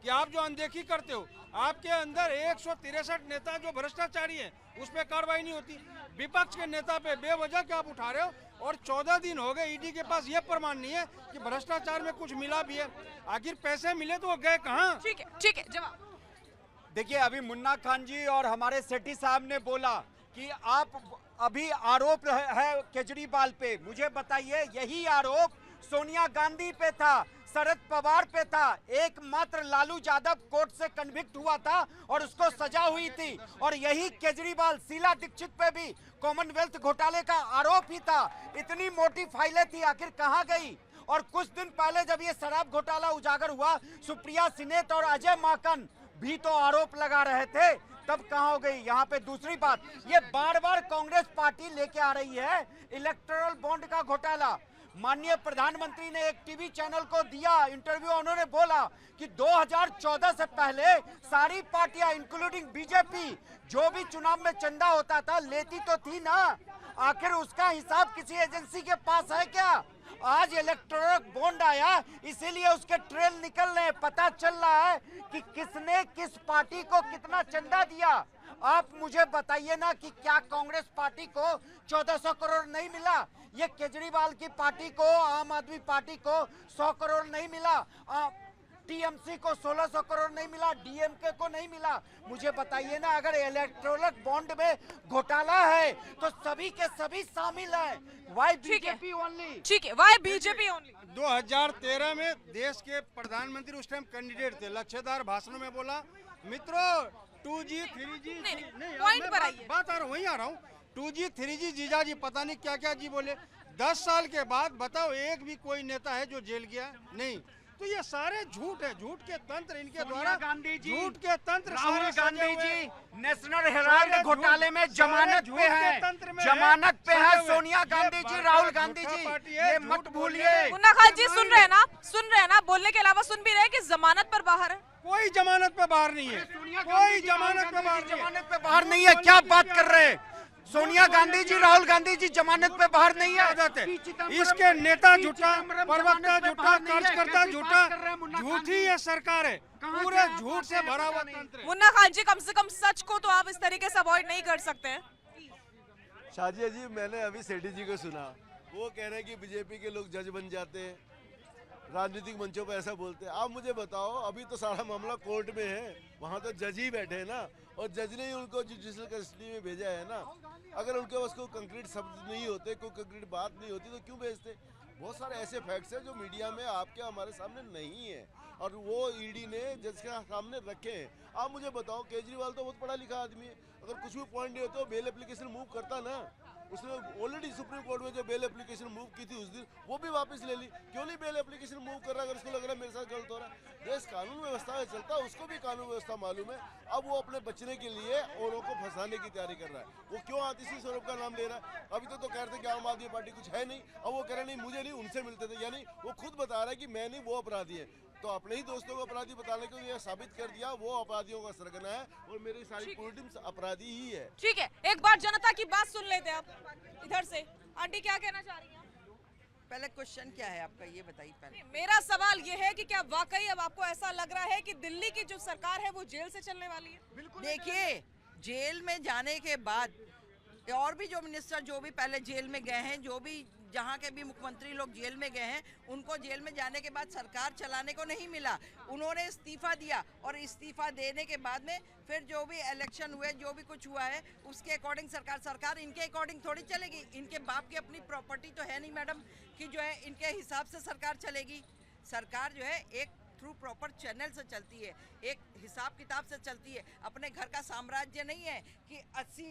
कि आप जो अनदेखी करते हो, आपके अंदर 163 नेता जो भ्रष्टाचारी हैं, उस पर कार्रवाई नहीं होती। विपक्ष के नेता पे बेवजह क्या आप उठा रहे हो? और 14 दिन हो गए, ईडी के पास ये प्रमाण नहीं है कि भ्रष्टाचार में कुछ मिला भी है। आखिर पैसे मिले तो वो गए कहाँ? ठीक है, जवाब देखिए, अभी मुन्ना खान जी और हमारे सेठी साहब ने बोला कि आप अभी आरोप है केजरीवाल पे। मुझे बताइए, यही आरोप सोनिया गांधी पे था, शरद पवार पे था। एकमात्र लालू यादव कोर्ट से कन्विक्ट हुआ था और उसको सजा हुई थी। और यही केजरीवाल, शीला दीक्षित पे भी कॉमनवेल्थ घोटाले का आरोप ही था। इतनी मोटी फाइलें थी, आखिर कहां गई? और कुछ दिन पहले जब ये शराब घोटाला उजागर हुआ, सुप्रिया सुले और अजय माकन भी तो आरोप लगा रहे थे, तब कहां हो गई? यहाँ पे दूसरी बात, ये बार बार कांग्रेस पार्टी लेके आ रही है इलेक्टोरल बॉन्ड का घोटाला। माननीय प्रधानमंत्री ने एक टीवी चैनल को दिया इंटरव्यू, उन्होंने बोला कि 2014 से पहले सारी पार्टियां इंक्लूडिंग बीजेपी जो भी चुनाव में चंदा होता था लेती तो थी ना, आखिर उसका हिसाब किसी एजेंसी के पास है क्या? आज इलेक्टोरल बॉन्ड आया इसीलिए उसके ट्रेल निकल रहे हैं, पता चल रहा है कि किसने किस पार्टी को कितना चंदा दिया। आप मुझे बताइए ना कि क्या कांग्रेस पार्टी को 1400 करोड़ नहीं मिला? ये केजरीवाल की पार्टी को, आम आदमी पार्टी को 100 करोड़ नहीं मिला, टीएमसी को 1600 करोड़ नहीं मिला, डीएमके को नहीं मिला। मुझे बताइए ना, अगर इलेक्टोरल बॉन्ड में घोटाला है तो सभी के सभी शामिल हैं। Why BJP only? ठीक है, वाई बीजेपी ओनली? 2013 में देश के प्रधानमंत्री उस टाइम कैंडिडेट थे, लच्छेदार भाषणों में बोला मित्रों 2G 3G नहीं, पॉइंट पर आइए। बात आ रहा हूँ, वहीं आ रहा हूँ। 2G 3G जीजा जी पता नहीं क्या क्या जी बोले। 10 साल के बाद बताओ एक भी कोई नेता है जो जेल गया? नहीं। तो ये सारे झूठ है, झूठ के तंत्र इनके द्वारा, गांधी जी, झूठ के तंत्र, राहुल गांधी जी नेशनल हेराल्ड घोटाले में जमानत पे है, जमानत पे है सोनिया गांधी जी, राहुल गांधी जी, ये मत भूलिए। मुन्ना खान जी सुन रहे हैं ना, सुन रहे हैं ना, बोलने के अलावा सुन भी रहे हैं कि जमानत पर बाहर है। कोई जमानत पे बाहर नहीं है, कोई जमानत पे बाहर नहीं है। जमानत पे बाहर नहीं है, क्या बात कर रहे हैं? सोनिया गांधी जी, राहुल गांधी जी जमानत पे बाहर नहीं है। इसके नेता झूठा, प्रवक्ता झूठा, कार्यकर्ता झूठा, झूठी ये सरकार है, पूरे झूठ से भरा हुआ तंत्र है। मुन्ना खान जी, कम से कम सच को तो आप इस तरीके से अवॉइड नहीं कर सकते हैं। शाजिया जी, मैंने अभी सेठी जी को सुना, वो कह रहे हैं कि बीजेपी के लोग जज बन जाते हैं, राजनीतिक मंचों पर ऐसा बोलते हैं। आप मुझे बताओ, अभी तो सारा मामला कोर्ट में है, वहाँ तो जज ही बैठे हैं ना, और जज ने ही उनको जुडिशियल कस्टडी में भेजा है ना। अगर उनके पास कोई कंक्रीट शब्द नहीं होते, कोई कंक्रीट बात नहीं होती तो क्यों भेजते? बहुत सारे ऐसे फैक्ट्स हैं जो मीडिया में आपके हमारे सामने नहीं है, और वो ईडी ने जज के सामने रखे हैं। आप मुझे बताओ, केजरीवाल तो बहुत पढ़ा लिखा आदमी है, अगर कुछ भी पॉइंट नहीं होता तो बेल एप्लीकेशन मूव करता ना। उसने ऑलरेडी सुप्रीम कोर्ट में जो बेल एप्लीकेशन मूव की थी उस दिन, वो भी वापस ले ली। क्यों नहीं बेल एप्लीकेशन मूव कर रहा है? अगर उसको लग रहा है मेरे साथ गलत हो रहा है। देश कानून व्यवस्था में चलता है, उसको भी कानून व्यवस्था मालूम है। अब वो अपने बचने के लिए औरों को फंसाने की तैयारी कर रहा है। वो क्यों आतिशी स्वरूप का नाम ले रहा है? अभी तो कह रहे थे कि आम आदमी पार्टी कुछ है नहीं, अब वो कह रहे नहीं मुझे नहीं, उनसे मिलते थे। यानी वो खुद बता रहा है कि मैं नहीं, वो अपराधी है। तो अपने ही दोस्तों को अपराधी बताने के लिए साबित कर दिया वो अपराधियों का सरगना है, और मेरी सारी पूरी टीम अपराधी ही है। ठीक है, एक बार जनता की बात सुन लेते हैं आप इधर से। आंटी क्या कहना चाह रही हैं? पहले क्वेश्चन क्या है आपका, ये बताइए पहले। मेरा सवाल ये है कि क्या वाकई अब आपको ऐसा लग रहा है कि दिल्ली की जो सरकार है वो जेल से चलने वाली है? देखिए, जेल में जाने के बाद और भी जो मिनिस्टर जो भी पहले जेल में गए हैं, जो भी जहाँ के भी मुख्यमंत्री लोग जेल में गए हैं, उनको जेल में जाने के बाद सरकार चलाने को नहीं मिला। उन्होंने इस्तीफा दिया, और इस्तीफा देने के बाद में फिर जो भी इलेक्शन हुए, जो भी कुछ हुआ है, उसके अकॉर्डिंग सरकार इनके अकॉर्डिंग थोड़ी चलेगी। इनके बाप की अपनी प्रॉपर्टी तो है नहीं मैडम कि जो है इनके हिसाब से सरकार चलेगी। सरकार जो है एक थ्रू प्रॉपर चैनल से चलती है, एक हिसाब किताब से चलती है। अपने घर का साम्राज्य नहीं है कि 80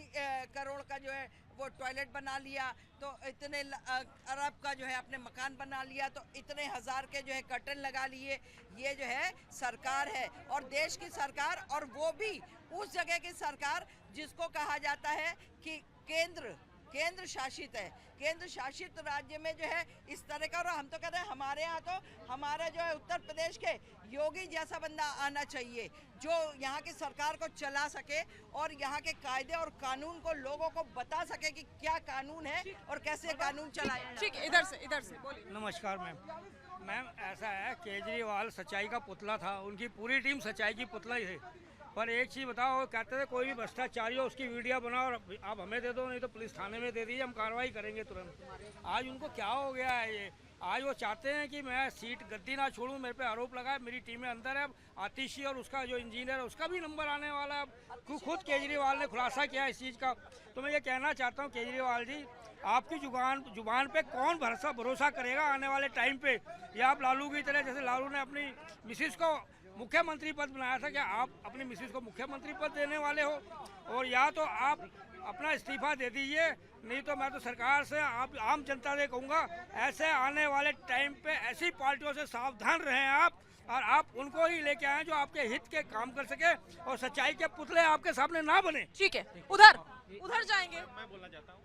करोड़ का जो है वो टॉयलेट बना लिया, तो इतने अरब का जो है अपने मकान बना लिया, तो इतने हज़ार के जो है कर्टन लगा लिए। ये जो है सरकार है, और देश की सरकार, और वो भी उस जगह की सरकार जिसको कहा जाता है कि केंद्र शासित है। केंद्र शासित राज्य में जो है इस तरह का, और हम तो कह रहे हैं हमारे यहाँ तो हमारा जो है उत्तर प्रदेश के योगी जैसा बंदा आना चाहिए जो यहाँ की सरकार को चला सके और यहाँ के कायदे और कानून को लोगों को बता सके कि क्या कानून है और कैसे कानून चलाया। ठीक है, इधर से बोलिए। नमस्कार मैम, ऐसा है केजरीवाल सच्चाई का पुतला था, उनकी पूरी टीम सच्चाई की पुतला ही है। पर एक चीज़ बताओ, कहते थे कोई भी भ्रष्टाचारी हो उसकी वीडियो बनाओ और आप हमें दे दो, नहीं तो पुलिस थाने में दे दीजिए, हम कार्रवाई करेंगे तुरंत। आज उनको क्या हो गया है? ये आज वो चाहते हैं कि मैं सीट गद्दी ना छोड़ूं, मेरे पे आरोप लगा, मेरी टीम में अंदर है। आतिशी और उसका जो इंजीनियर है उसका भी नंबर आने वाला है। खुद केजरीवाल ने खुलासा किया इस चीज़ का। तो मैं ये कहना चाहता हूँ केजरीवाल जी, आपकी जुबान पे कौन भरोसा करेगा आने वाले टाइम पे? या आप लालू की तरह, जैसे लालू ने अपनी मिसिस को मुख्यमंत्री पद बनाया था, क्या आप अपनी मिसिस को मुख्यमंत्री पद देने वाले हो? और या तो आप अपना इस्तीफा दे दीजिए, नहीं तो मैं तो सरकार से, आप आम जनता से कहूँगा, ऐसे आने वाले टाइम पे ऐसी पार्टियों से सावधान रहें आप, और आप उनको ही लेके आए जो आपके हित के काम कर सके और सच्चाई के पुतले आपके सामने ना बने। ठीक है, उधर उधर जाएंगे। मैं बोलना चाहता हूँ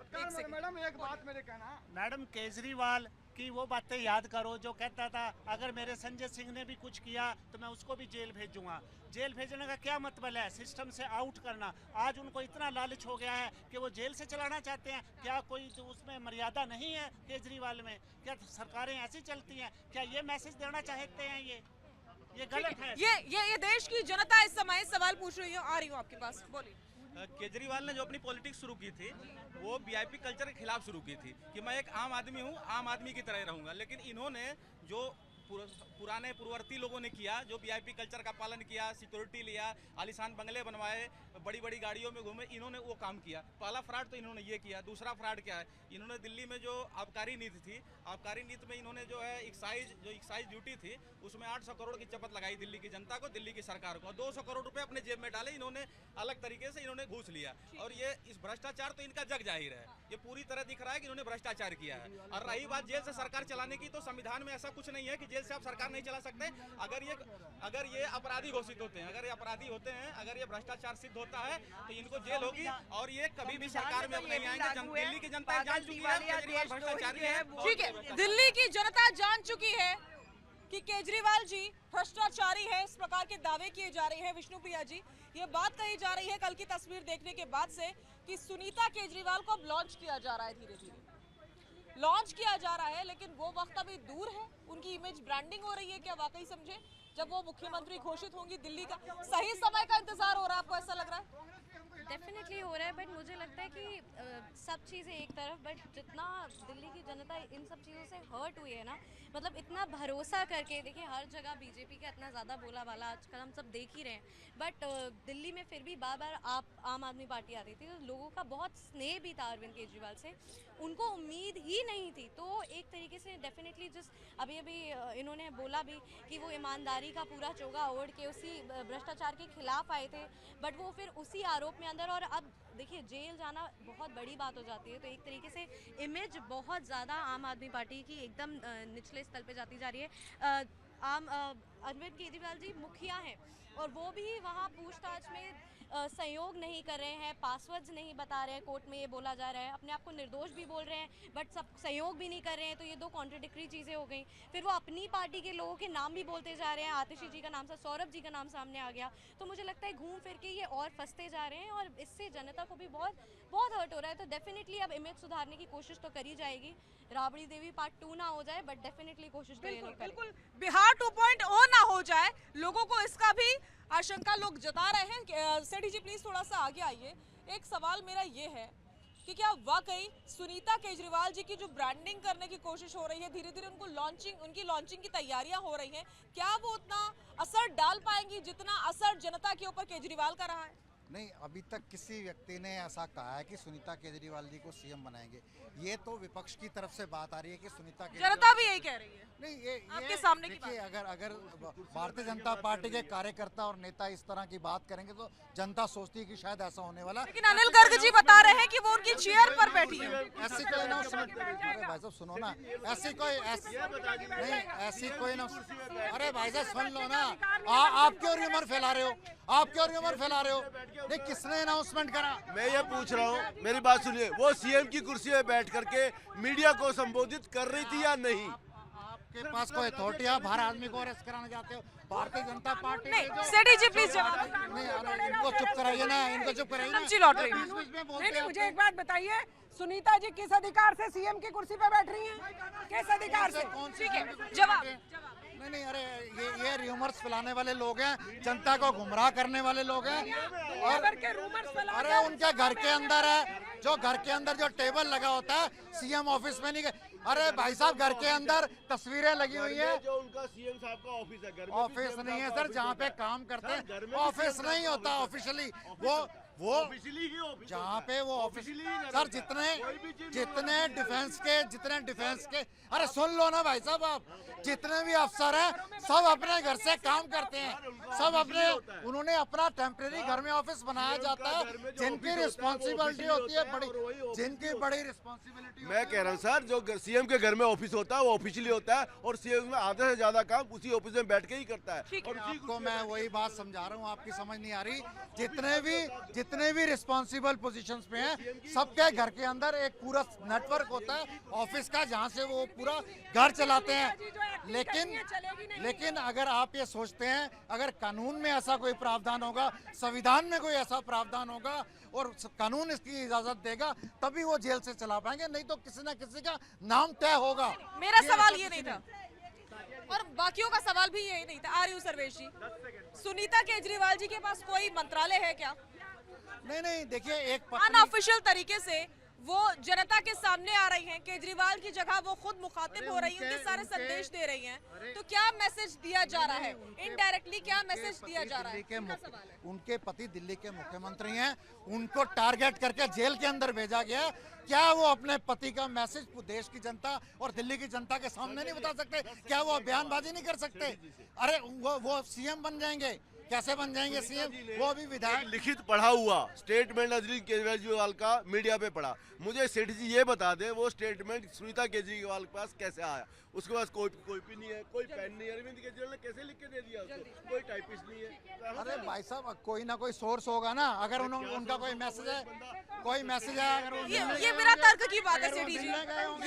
मैडम एक बात मेरे कहना, मैडम केजरीवाल की वो बातें याद करो जो कहता था अगर मेरे संजय सिंह ने भी कुछ किया तो मैं उसको भी जेल भेजूंगा। जेल भेजने का क्या मतलब है? सिस्टम से आउट करना। आज उनको इतना लालच हो गया है कि वो जेल से चलाना चाहते हैं। क्या कोई तो उसमें मर्यादा नहीं है केजरीवाल में? क्या सरकारें ऐसी चलती हैं? क्या ये मैसेज देना चाहते हैं? ये गलत है। ये देश की जनता इस समय सवाल पूछ रही है। आ रही हूँ आपके पास, बोलिए। केजरीवाल ने जो अपनी पॉलिटिक्स शुरू की थी वो वीआईपी कल्चर के खिलाफ शुरू की थी कि मैं एक आम आदमी हूँ, आम आदमी की तरह रहूँगा। लेकिन इन्होंने जो पुराने पूर्ववर्ती लोगों ने किया, जो वीआईपी कल्चर का पालन किया, सिक्योरिटी लिया, आलीशान बंगले बनवाए, बड़ी बड़ी गाड़ियों में घूमे, इन्होंने वो काम किया। पहला फ्रॉड तो इन्होंने ये किया। दूसरा फ्रॉड क्या है? इन्होंने दिल्ली में जो आबकारी नीति थी, आबकारी नीति में इन्होंने जो है एक्साइज ड्यूटी थी उसमें 800 करोड़ की चपत लगाई दिल्ली की जनता को, दिल्ली की सरकार को। 200 करोड़ रुपए अपने जेब में डाले इन्होंने, अलग तरीके से इन्होंने घूस लिया। और ये इस भ्रष्टाचार तो इनका जग जाहिर है, ये पूरी तरह दिख रहा है कि इन्होंने भ्रष्टाचार किया है। और रही बात जेल से सरकार चलाने की, तो संविधान में ऐसा कुछ नहीं है कि जेल से आप सरकार नहीं चला सकते। अगर ये अपराधी घोषित होते हैं, अगर ये अपराधी होते हैं, अगर ये भ्रष्टाचार सिद्ध होता है तो इनको जेल होगी और ये कभी भी सरकार में नहीं आएंगे। दिल्ली की जनता जान चुकी है केजरीवाल भ्रष्टाचारी है। ठीक है, दिल्ली की जनता जान चुकी है कि केजरीवाल जी भ्रष्टाचारी है। इस प्रकार के दावे किए जा रहे हैं। विष्णुप्रिया जी, ये बात कही जा रही है कल की तस्वीर देखने के बाद से कि सुनीता केजरीवाल को अब लॉन्च किया जा रहा है, धीरे धीरे लॉन्च किया जा रहा है। लेकिन वो वक्त अभी दूर है, उनकी इमेज ब्रांडिंग हो रही है। क्या वाकई समझे जब वो मुख्यमंत्री घोषित होंगी, दिल्ली का सही समय का इंतजार हो रहा है? आपको ऐसा लग रहा है? डेफिनेटली हो रहा है, बट मुझे लगता है कि सब चीज़ें एक तरफ, बट जितना दिल्ली की जनता इन सब चीज़ों से हर्ट हुई है ना, मतलब इतना भरोसा करके, देखिए हर जगह बीजेपी का इतना ज़्यादा बोला वाला आजकल हम सब देख ही रहे हैं, बट दिल्ली में फिर भी बार बार आम आदमी पार्टी आती थी, तो लोगों का बहुत स्नेह भी था अरविंद केजरीवाल से। उनको उम्मीद ही नहीं थी। तो एक तरीके से डेफिनेटली अभी इन्होंने बोला भी कि वो ईमानदारी का पूरा चोगा ओढ़ के उसी भ्रष्टाचार के खिलाफ आए थे, बट वो फिर उसी आरोप में अंदर, और अब देखिए जेल जाना बहुत बड़ी बात हो जाती है। तो एक तरीके से इमेज बहुत ज़्यादा आम आदमी पार्टी की एकदम निचले स्तर पे जाती जा रही है। अरविंद केजरीवाल जी मुखिया हैं और वो भी वहाँ पूछताछ में सहयोग नहीं कर रहे हैं, पासवर्ड्स नहीं बता रहे हैं, कोर्ट में ये बोला जा रहा है, अपने आप को निर्दोष भी बोल रहे हैं, बट सब सहयोग भी नहीं कर रहे हैं। तो ये दो कॉन्ट्रडिक्टरी चीज़ें हो गई। फिर वो अपनी पार्टी के लोगों के नाम भी बोलते जा रहे हैं, आतिशी जी का नाम, सौरभ जी का नाम सामने आ गया। तो मुझे लगता है घूम फिर के ये और फंसते जा रहे हैं और इससे जनता को भी बहुत बहुत हर्ट हो रहा है। तो डेफिनेटली अब इमेज सुधारने की कोशिश तो करी जाएगी। राबड़ी देवी पार्ट 2 ना हो जाए, बट डेफिनेटली कोशिश तो ये लोग करेंगे। बिल्कुल बिहार 2.0 ना हो जाए, लोगों को इसका भी आशंका लोग जता रहे हैं। सेठी जी प्लीज थोड़ा सा आगे आइए। एक सवाल मेरा ये है कि क्या वाकई सुनीता केजरीवाल जी की जो ब्रांडिंग करने की कोशिश हो रही है, धीरे धीरे उनकी लॉन्चिंग की तैयारियां हो रही हैं, क्या वो उतना असर डाल पाएंगी जितना असर जनता के ऊपर केजरीवाल का रहा है? नहीं, अभी तक किसी व्यक्ति ने ऐसा कहा है कि सुनीता केजरीवाल जी को सीएम बनाएंगे। ये तो विपक्ष की तरफ से बात आ रही है कि सुनीता जनता भी यही कह रही है। नहीं, ये आपके सामने की देखिए, अगर भारतीय जनता पार्टी के कार्यकर्ता और नेता इस तरह की बात करेंगे तो जनता सोचती है कि शायद ऐसा होने वाला। लेकिन अनिल गर्ग जी बता रहे हैं कि वो उनकी चेयर पर बैठी है। ऐसी कोई अनाउंसमेंट, अरे भाई साहब सुनो ना, ऐसी कोई अरे भाई साहब सुन लो ना, आप क्यों र्यूमर फैला रहे हो? आप क्यों र्यूमर फैला रहे हो? नहीं, किसने अनाउंसमेंट करा? मैं ये पूछ रहा हूँ, मेरी बात सुनिए, वो सीएम की कुर्सी में बैठ करके मीडिया को संबोधित कर रही थी या नहीं? आपके पास कोई अथॉरिटी, आप हर आदमी को अरेस्ट कराना चाहते हो? भारतीय जनता पार्टी नहीं, सेठी जी प्लीज नहीं, अरे इनको चुप कराइए ना, इनको चुप कराइए ना। नहीं, मुझे एक बात बताइए, सुनीता जी किस अधिकार से सीएम की कुर्सी पर बैठ रही हैं? किस अधिकार से? ठीक है, जवाब। नहीं, अरे ये रूमर्स फैलाने वाले लोग हैं, जनता को गुमराह करने वाले लोग हैं। और अरे उनके घर के अंदर है, जो घर के अंदर जो टेबल लगा होता है सीएम ऑफिस में नहीं। अरे भाई साहब, घर के अंदर तस्वीरें लगी हुई है, जो उनका सीएम साहब का ऑफिस है, घर में ऑफिस नहीं है सर, जहाँ पे काम करते हैं ऑफिस नहीं होता ऑफिशियली। वो जहाँ पे वो ऑफिस सर, जितने डिफेंस के अरे सुन लो ना भाई साहब, आप जितने भी अफसर हैं सब अपने घर से काम करते हैं, सब अपने, उन्होंने अपना टेम्परेरी घर में ऑफिस बनाया जाता है, जिनकी रिस्पॉन्सिबिलिटी होती है बड़ी रिस्पॉन्सिबिलिटी। मैं कह रहा हूँ सर, जो सीएम के घर में ऑफिस होता है वो ऑफिशियली होता है और सीएम में आधे से ज्यादा काम उसी ऑफिस में बैठ के ही करता है। और आपको मैं वही बात समझा रहा हूँ, आपकी समझ नहीं आ रही। जितने भी रिस्पॉन्सिबल पोजीशंस पे हैं सबके घर के अंदर एक पूरा नेटवर्क होता है ऑफिस का, जहां से वो पूरा घर चलाते हैं। लेकिन अगर आप ये सोचते हैं अगर कानून में ऐसा कोई प्रावधान होगा, संविधान में कोई ऐसा प्रावधान होगा और कानून इसकी इजाजत देगा तभी वो जेल से चला पाएंगे, नहीं तो किसी ना किसी का नाम तय होगा। मेरा सवाल ये नहीं था और बाकियों का सवाल भी यही नहीं था। आर यू सर्वेश जी, सुनीता केजरीवाल जी के पास कोई मंत्रालय है क्या? नहीं, देखिए एक अनऑफिशियल तरीके से वो जनता के सामने आ रही हैं, केजरीवाल की जगह वो खुद मुखातिब हो रही हैं, उनके सारे संदेश दे रही हैं, तो क्या मैसेज दिया जा रहा है? इनडायरेक्टली क्या मैसेज दिया जा रहा है? उनके पति दिल्ली के मुख्यमंत्री हैं, उनको टारगेट करके जेल के अंदर भेजा गया। क्या वो अपने पति का मैसेज देश की जनता और दिल्ली की जनता के सामने नहीं बता सकते? क्या वो बयानबाजी नहीं कर सकते? अरे वो सीएम बन जाएंगे, कैसे बन जाएंगे सीएम? वो अभी विधायक लिखित पढ़ा हुआ स्टेटमेंट अरविंद केजरीवाल का मीडिया पे पढ़ा। मुझे सेठ जी ये बता दें वो स्टेटमेंट सुनीता केजरीवाल के पास कैसे आया? उसके पास कोई भी नहीं है, कोई पेन नहीं है। अरविंद केजरीवाल ने कैसे लिख के दे दिया उसको? कोई टाइपिस्ट नहीं है। अरे भाई साहब कोई ना कोई सोर्स होगा ना, अगर उनका कोई मैसेज है, अगर ये बिना तर्क की बात है सेठी जी,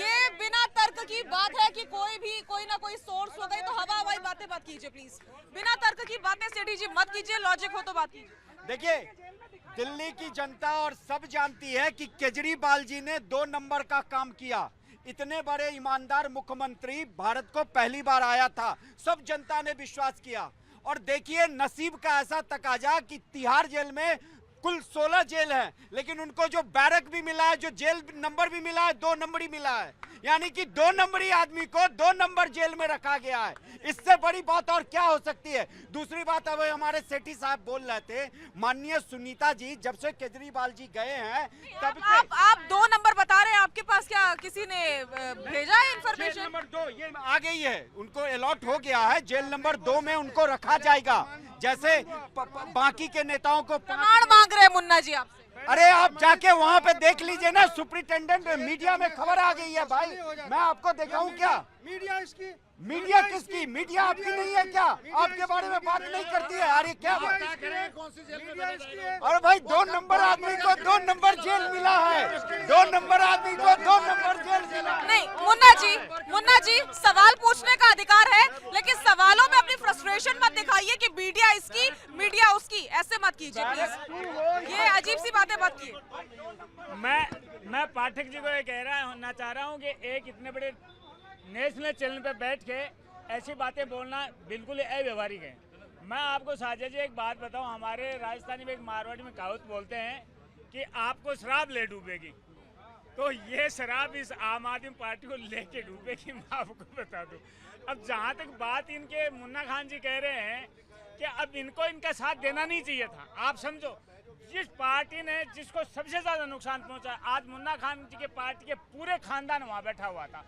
ये बिना तर्क की बात है कि कोई ना कोई सोर्स होगा। तो हवाई बातें मत कीजिए प्लीज, बिना तर्क की बातें सेठी जी मत कीजिए, लॉजिक हो तो बात कीजिए। देखिए दिल्ली की जनता और सब जानती है कि केजरीवाल जी ने 2 नंबर का काम किया। इतने बड़े ईमानदार मुख्यमंत्री भारत को पहली बार आया था, सब जनता ने विश्वास किया। और देखिए नसीब का ऐसा तकाजा कि तिहाड़ जेल में कुल 16 जेल है, लेकिन उनको जो बैरक भी मिला है, जो जेल नंबर भी मिला है, 2 नंबरी मिला है, यानी कि 2 नंबरी आदमी को 2 नंबर जेल में रखा गया है। इससे बड़ी बात और क्या हो सकती है? दूसरी बात, अब हमारे सेठी साहब बोल रहे थे, माननीय सुनीता जी जब से केजरीवाल जी गए हैं तब आप 2 नंबर बता रहे हैं, आपके पास क्या किसी ने भेजा है इंफॉर्मेशन? जेल नंबर 2 ये आ गई है, उनको अलॉट हो गया है, जेल नंबर 2 में उनको रखा जाएगा। जैसे बाकी के नेताओं को प्रमाण मांग रहे हैं मुन्ना जी आपसे। अरे आप जाके वहाँ पे देख लीजिए ना, सुप्रिंटेंडेंट मीडिया में खबर आ गई है भाई, मैं आपको दिखाऊं क्या? मीडिया किसकी? मीडिया आपकी नहीं है क्या? आपके बारे में बात नहीं करती है? अरे क्या अरे भाई 2 नंबर आदमी को 2 नंबर जेल मिला है, 2 नंबर आदमी को 2 नंबर जेल मिला। नहीं मुन्ना जी सवाल पूछने का अधिकार है, लेकिन सवालों में अपनी फ्रस्ट्रेशन मत दिखाइए कि मीडिया इसकी मीडिया उसकी, ऐसे मत कीजिए प्लीज, ये अजीब सी बातें मत कीजिए। मैं पाठक जी को ये कहना चाह रहा हूँ कि एक इतने बड़े नेशनल चैनल पे बैठ के ऐसी बातें बोलना बिल्कुल अव्यवहारिक है। मैं आपको साझा जी एक बात बताऊं, हमारे राजस्थानी में एक मारवाड़ी में कहावत बोलते हैं कि आपको शराब ले डूबेगी, तो ये शराब इस आम आदमी पार्टी को लेके डूबेगी, मैं आपको बता दूं। अब जहां तक बात इनके मुन्ना खान जी कह रहे हैं कि अब इनको इनका साथ देना नहीं चाहिए था। आप समझो जिस पार्टी ने जिसको सबसे ज्यादा नुकसान पहुंचा, आज मुन्ना खान जी के पार्टी के पूरे खानदान वहां बैठा हुआ था,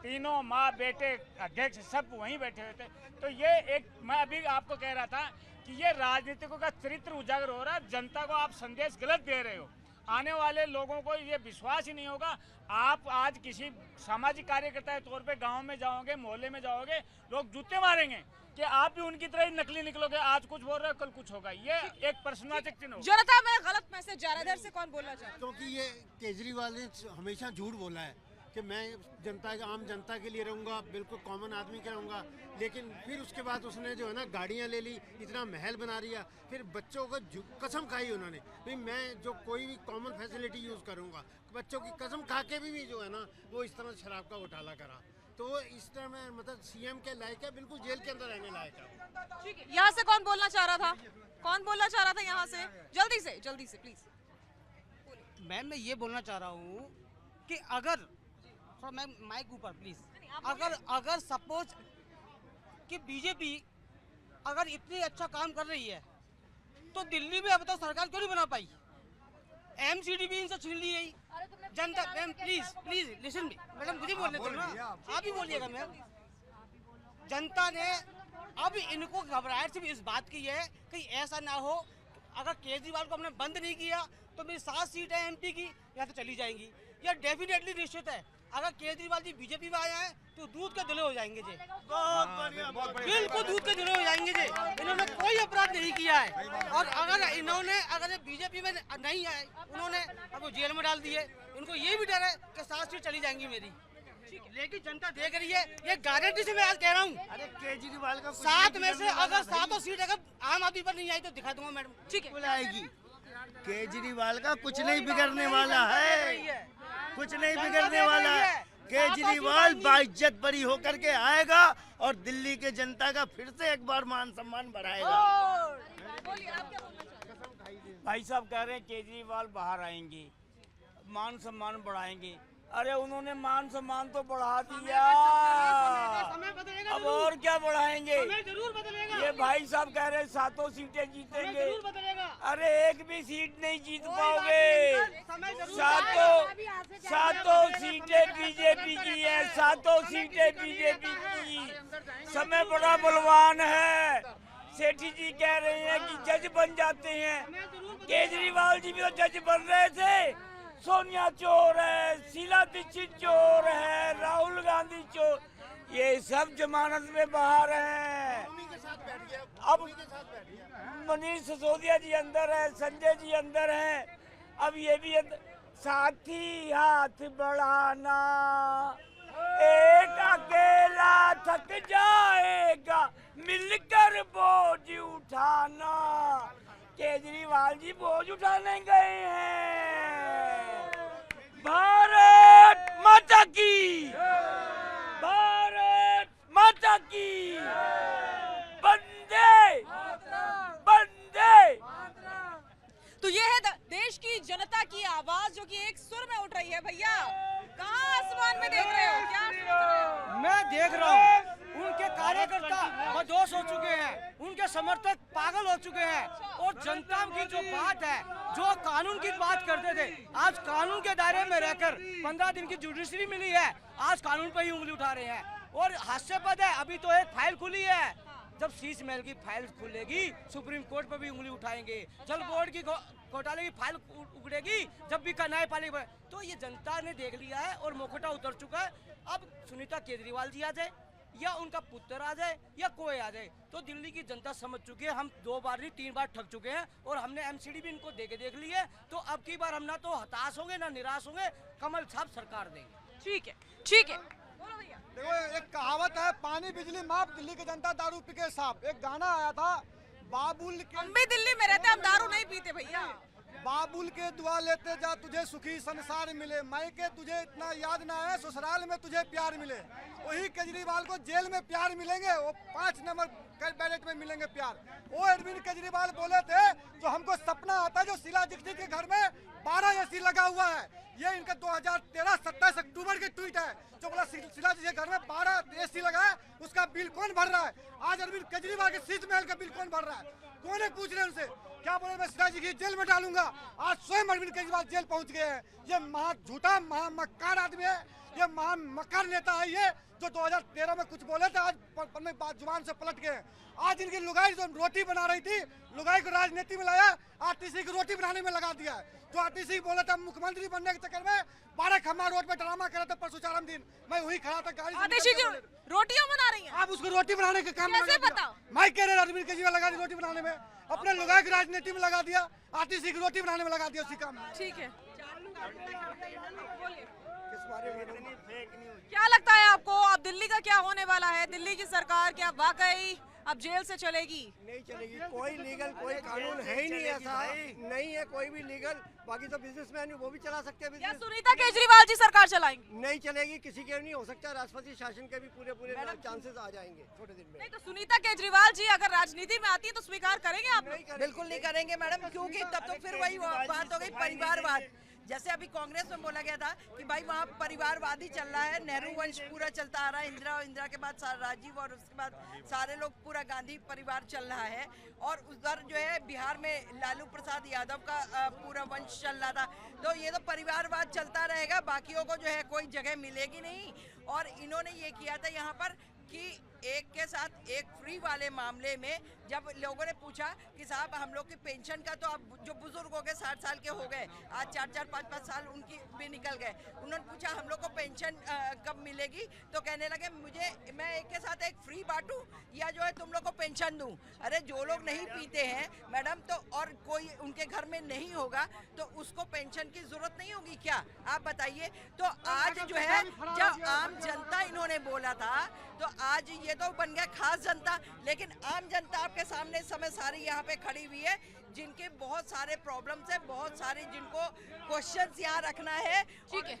तीनों माँ बेटे अध्यक्ष सब वहीं बैठे हुए थे। तो ये एक मैं अभी आपको कह रहा था कि ये राजनीतिकों का चरित्र उजागर हो रहा है, जनता को आप संदेश गलत दे रहे हो, आने वाले लोगों को ये विश्वास ही नहीं होगा। आप आज किसी सामाजिक कार्यकर्ता के तौर पे गांव में जाओगे, मोहल्ले में जाओगे, लोग जूते मारेंगे कि आप भी उनकी तरह ही नकली निकलोगे, आज कुछ बोल रहे हो कल कुछ होगा। ये एक प्रश्नवाचक चिन्ह होगा। जनता में गलत मैसेज जा रहा है, इधर से कौन बोलना चाहता है? क्योंकि ये केजरीवाल ने हमेशा झूठ बोला है कि मैं आम जनता के लिए रहूँगा, बिल्कुल कॉमन आदमी के रहूँगा, लेकिन फिर उसके बाद उसने जो है ना गाड़ियाँ ले ली, इतना महल बना दिया, फिर बच्चों को कसम खाई उन्होंने भाई मैं जो कोई भी कॉमन फैसिलिटी यूज़ करूँगा, बच्चों की कसम खा के भी जो है ना वो इस तरह शराब का घोटाला करा, तो वो इस तरह में मतलब सीएम के लायक है, बिल्कुल जेल के अंदर रहने लायक है। यहाँ से कौन बोलना चाह रहा था? कौन बोलना चाह रहा था यहाँ से? जल्दी से प्लीज। मैम मैं ये बोलना चाह रहा हूँ कि अगर मैम माइक ऊपर प्लीज, अगर सपोज कि बीजेपी अगर इतनी अच्छा काम कर रही है तो दिल्ली में अब तक सरकार क्यों नहीं बना पाई? एमसीडी भी इनसे छीन ली गई। जनता ma'am please listen me, madam मुझे बोलने दो ना, आप ही बोलिएगा मैम। जनता ने अब इनको घबराहट सिर्फ इस बात की है कि ऐसा ना हो, अगर केजरीवाल को हमने बंद नहीं किया तो मेरी 7 सीट है एमपी की, यहाँ तो चली जाएंगी। यह डेफिनेटली निश्चित है, अगर केजरीवाल जी बीजेपी में आए हैं तो दूध के धुले हो जाएंगे जी, बिल्कुल दूध के धुले हो जाएंगे जी। इन्होंने कोई अपराध नहीं किया है, और अगर बीजेपी में नहीं आए, उन्होंने अब जेल में डाल दिए। इनको ये भी डर है कि 7 सीट चली जाएंगी मेरी, लेकिन जनता देख रही है। ये गारंटी से मैं आज कह रहा हूँ, अरे केजरीवाल का 7 में से अगर 7 सीट अगर आम आदमी पर नहीं आई तो दिखा दूंगा मैडम। ठीक है, आएगी। केजरीवाल का कुछ नहीं बिगड़ने वाला है, कुछ नहीं बिगड़ने वाला है। केजरीवाल बाइज्जत बरी होकर के आएगा और दिल्ली के जनता का फिर से एक बार मान सम्मान बढ़ाएगा। भाई साहब कह रहे हैं केजरीवाल बाहर आएंगे, मान सम्मान बढ़ाएंगे। अरे उन्होंने मान सम्मान तो बढ़ा दिया, अब और क्या बढ़ाएंगे? ये भाई साहब कह रहे हैं 7 सीटें जीतेंगे, अरे एक भी सीट नहीं जीत पाओगे। 7 सीटें बीजेपी की है, 7 सीटें बीजेपी की। समय बड़ा बलवान है। सेठी जी कह रहे हैं कि जज बन जाते हैं, केजरीवाल जी भी तो जज बन रहे थे। सोनिया चोर है, शीला दीक्षित चोर है, राहुल गांधी चोर, ये सब जमानत में बाहर हैं। अब मनीष सिसोदिया जी अंदर है, संजय जी अंदर हैं, अब ये भी साथी हाथ बढ़ाना, एक अकेला थक जाएगा, मिलकर बोझ उठाना। केजरीवाल जी बोझ उठाने गए हैं। भारत माता की, भारत माता की, वंदे वंदे। तो ये है देश की जनता की आवाज जो कि एक सुर में उठ रही है। भैया कहाँ आसमान में देख रहे हो, क्या सोच रहे हो? मैं देख रहा हूँ उनके कार्यकर्ता मदहोश हो चुके हैं, उनके समर्थक पागल हो चुके हैं, और जनता की जो बात है, जो कानून की बात करते थे, आज कानून के दायरे में रहकर 15 दिन की जुडिशरी मिली है, आज कानून पर ही उंगली उठा रहे हैं। और हास्यास्पद है, अभी तो एक फाइल खुली है, जब शीश महल की फाइल खुलेगी सुप्रीम कोर्ट पर भी उंगली उठाएंगे। जल बोर्ड की घोटाले की फाइल उगड़ेगी जब भी न्यायपालिका। तो ये जनता ने देख लिया है और मुखौटा उतर चुका है। अब सुनीता केजरीवाल जी आ जाए या उनका पुत्र आ जाए या कोई आ जाए, तो दिल्ली की जनता समझ चुकी है हम 2 बार नहीं 3 बार ठग चुके हैं, और हमने एमसीडी भी इनको देख ली है। तो अब की बार हम ना तो हताश होंगे ना निराश होंगे, कमल छाप सरकार देंगे। ठीक है, ठीक है। देखो एक कहावत है, पानी बिजली माफ, दिल्ली की जनता दारू पी के साफ। एक गाना आया था, बाबुल के, हम भी दिल्ली में रहते, हम दारू नहीं पीते भैया। बाबुल के दुआ लेते जा तुझे सुखी संसार मिले, मायके तुझे इतना याद ना है, ससुराल में तुझे प्यार मिले। वही केजरीवाल को जेल में प्यार मिलेंगे, वो 5 नंबर बैलेट में मिलेंगे प्यार। वो अरविंद केजरीवाल बोले थे जो हमको सपना आता है, जो शीला दीक्षित के घर में 12 एसी लगा हुआ है। ये इनका 2013 27 अक्टूबर के ट्वीट है, जो बोला शीला जी के घर में 12 एसी लगा है, उसका बिल कौन भर रहा है? आज अरविंद केजरीवाल के शीश महल का बिल कौन भर रहा है? कौन है पूछ रहे हैं उनसे? क्या बोले मैं शीला जी की जेल में डालूंगा। आज स्वयं अरविंद केजरीवाल जेल पहुंच गए हैं। ये महा झूठा महामक्कार आदमी है, ये महामक्कार नेता है ये, जो 2013 में कुछ बोले थे आज बात जुबान से पलट गए। आज इनकी लुगाई जो रोटी बना रही थी, लुगाई को राजनीति में लाया, आरटीसी की रोटी बनाने में लगा दिया है। जो आरटीसी बोले थे मुख्यमंत्री बनने के चक्कर में 12 खम्मा रोड पे ड्रामा कर रहे थे परसों चारम दिन, मैं वही खड़ा था गाड़ी से। रोटियां बना रही हैं, आप उसको रोटी बनाने के काम कैसे पता? मैं कह रहे अरविंद केजरीवाल लगा दी रोटी बनाने में, अपने लुगाई की राजनीति में लगा दिया, आरटीसी की रोटी बनाने में लगा दिया उसी काम में। ठीक है, क्या लगता है आपको, अब दिल्ली का क्या होने वाला है? दिल्ली की सरकार क्या वाकई अब जेल से चलेगी? नहीं चलेगी, कोई लीगल कोई कानून है ही नहीं, ऐसा नहीं है कोई भी लीगल। बाकी तो बिजनेसमैन वो भी चला सकते हैं। क्या सुनीता केजरीवाल जी सरकार चलाएंगी? नहीं चलेगी, किसी के नहीं हो सकता। राष्ट्रपति शासन के भी पूरे चांसेस आ जाएंगे थोड़े दिन में। नहीं तो सुनीता केजरीवाल जी अगर राजनीति में आती है तो स्वीकार करेंगे आप? बिल्कुल नहीं करेंगे मैडम, क्योंकि तब तो फिर वही बात हो गई परिवारवाद। जैसे अभी कांग्रेस में बोला गया था कि भाई वहाँ परिवारवाद ही चल रहा है, नेहरू वंश पूरा चलता आ रहा है, इंदिरा के बाद राजीव और उसके बाद सारे लोग पूरा गांधी परिवार चल रहा है, और उधर जो है बिहार में लालू प्रसाद यादव का पूरा वंश चल रहा था। तो ये तो परिवारवाद चलता रहेगा, बाकियों को जो है कोई जगह मिलेगी नहीं। और इन्होंने ये किया था यहाँ पर कि एक के साथ एक फ्री वाले मामले में जब लोगों ने पूछा कि साहब हम लोग की पेंशन का तो अब जो बुजुर्ग हो गए 60 साल के हो गए, आज 4-4 5-5 साल उनकी भी निकल गए, उन्होंने पूछा हम लोग को पेंशन कब मिलेगी, तो कहने लगे मैं एक के साथ एक फ्री बांटूं या जो है तुम लोग को पेंशन दूं। अरे जो लोग नहीं पीते हैं मैडम, तो और कोई उनके घर में नहीं होगा तो उसको पेंशन की जरूरत नहीं होगी क्या, आप बताइए। तो आज जो है जब आम जनता इन्होंने बोला था तो आज ये तो बन गया खास जनता, लेकिन आम जनता आपके सामने इस समय सारी यहाँ पे खड़ी हुई है, जिनके बहुत सारे प्रॉब्लम्स है, बहुत सारे जिनको क्वेश्चंस यहाँ रखना है। ठीक है।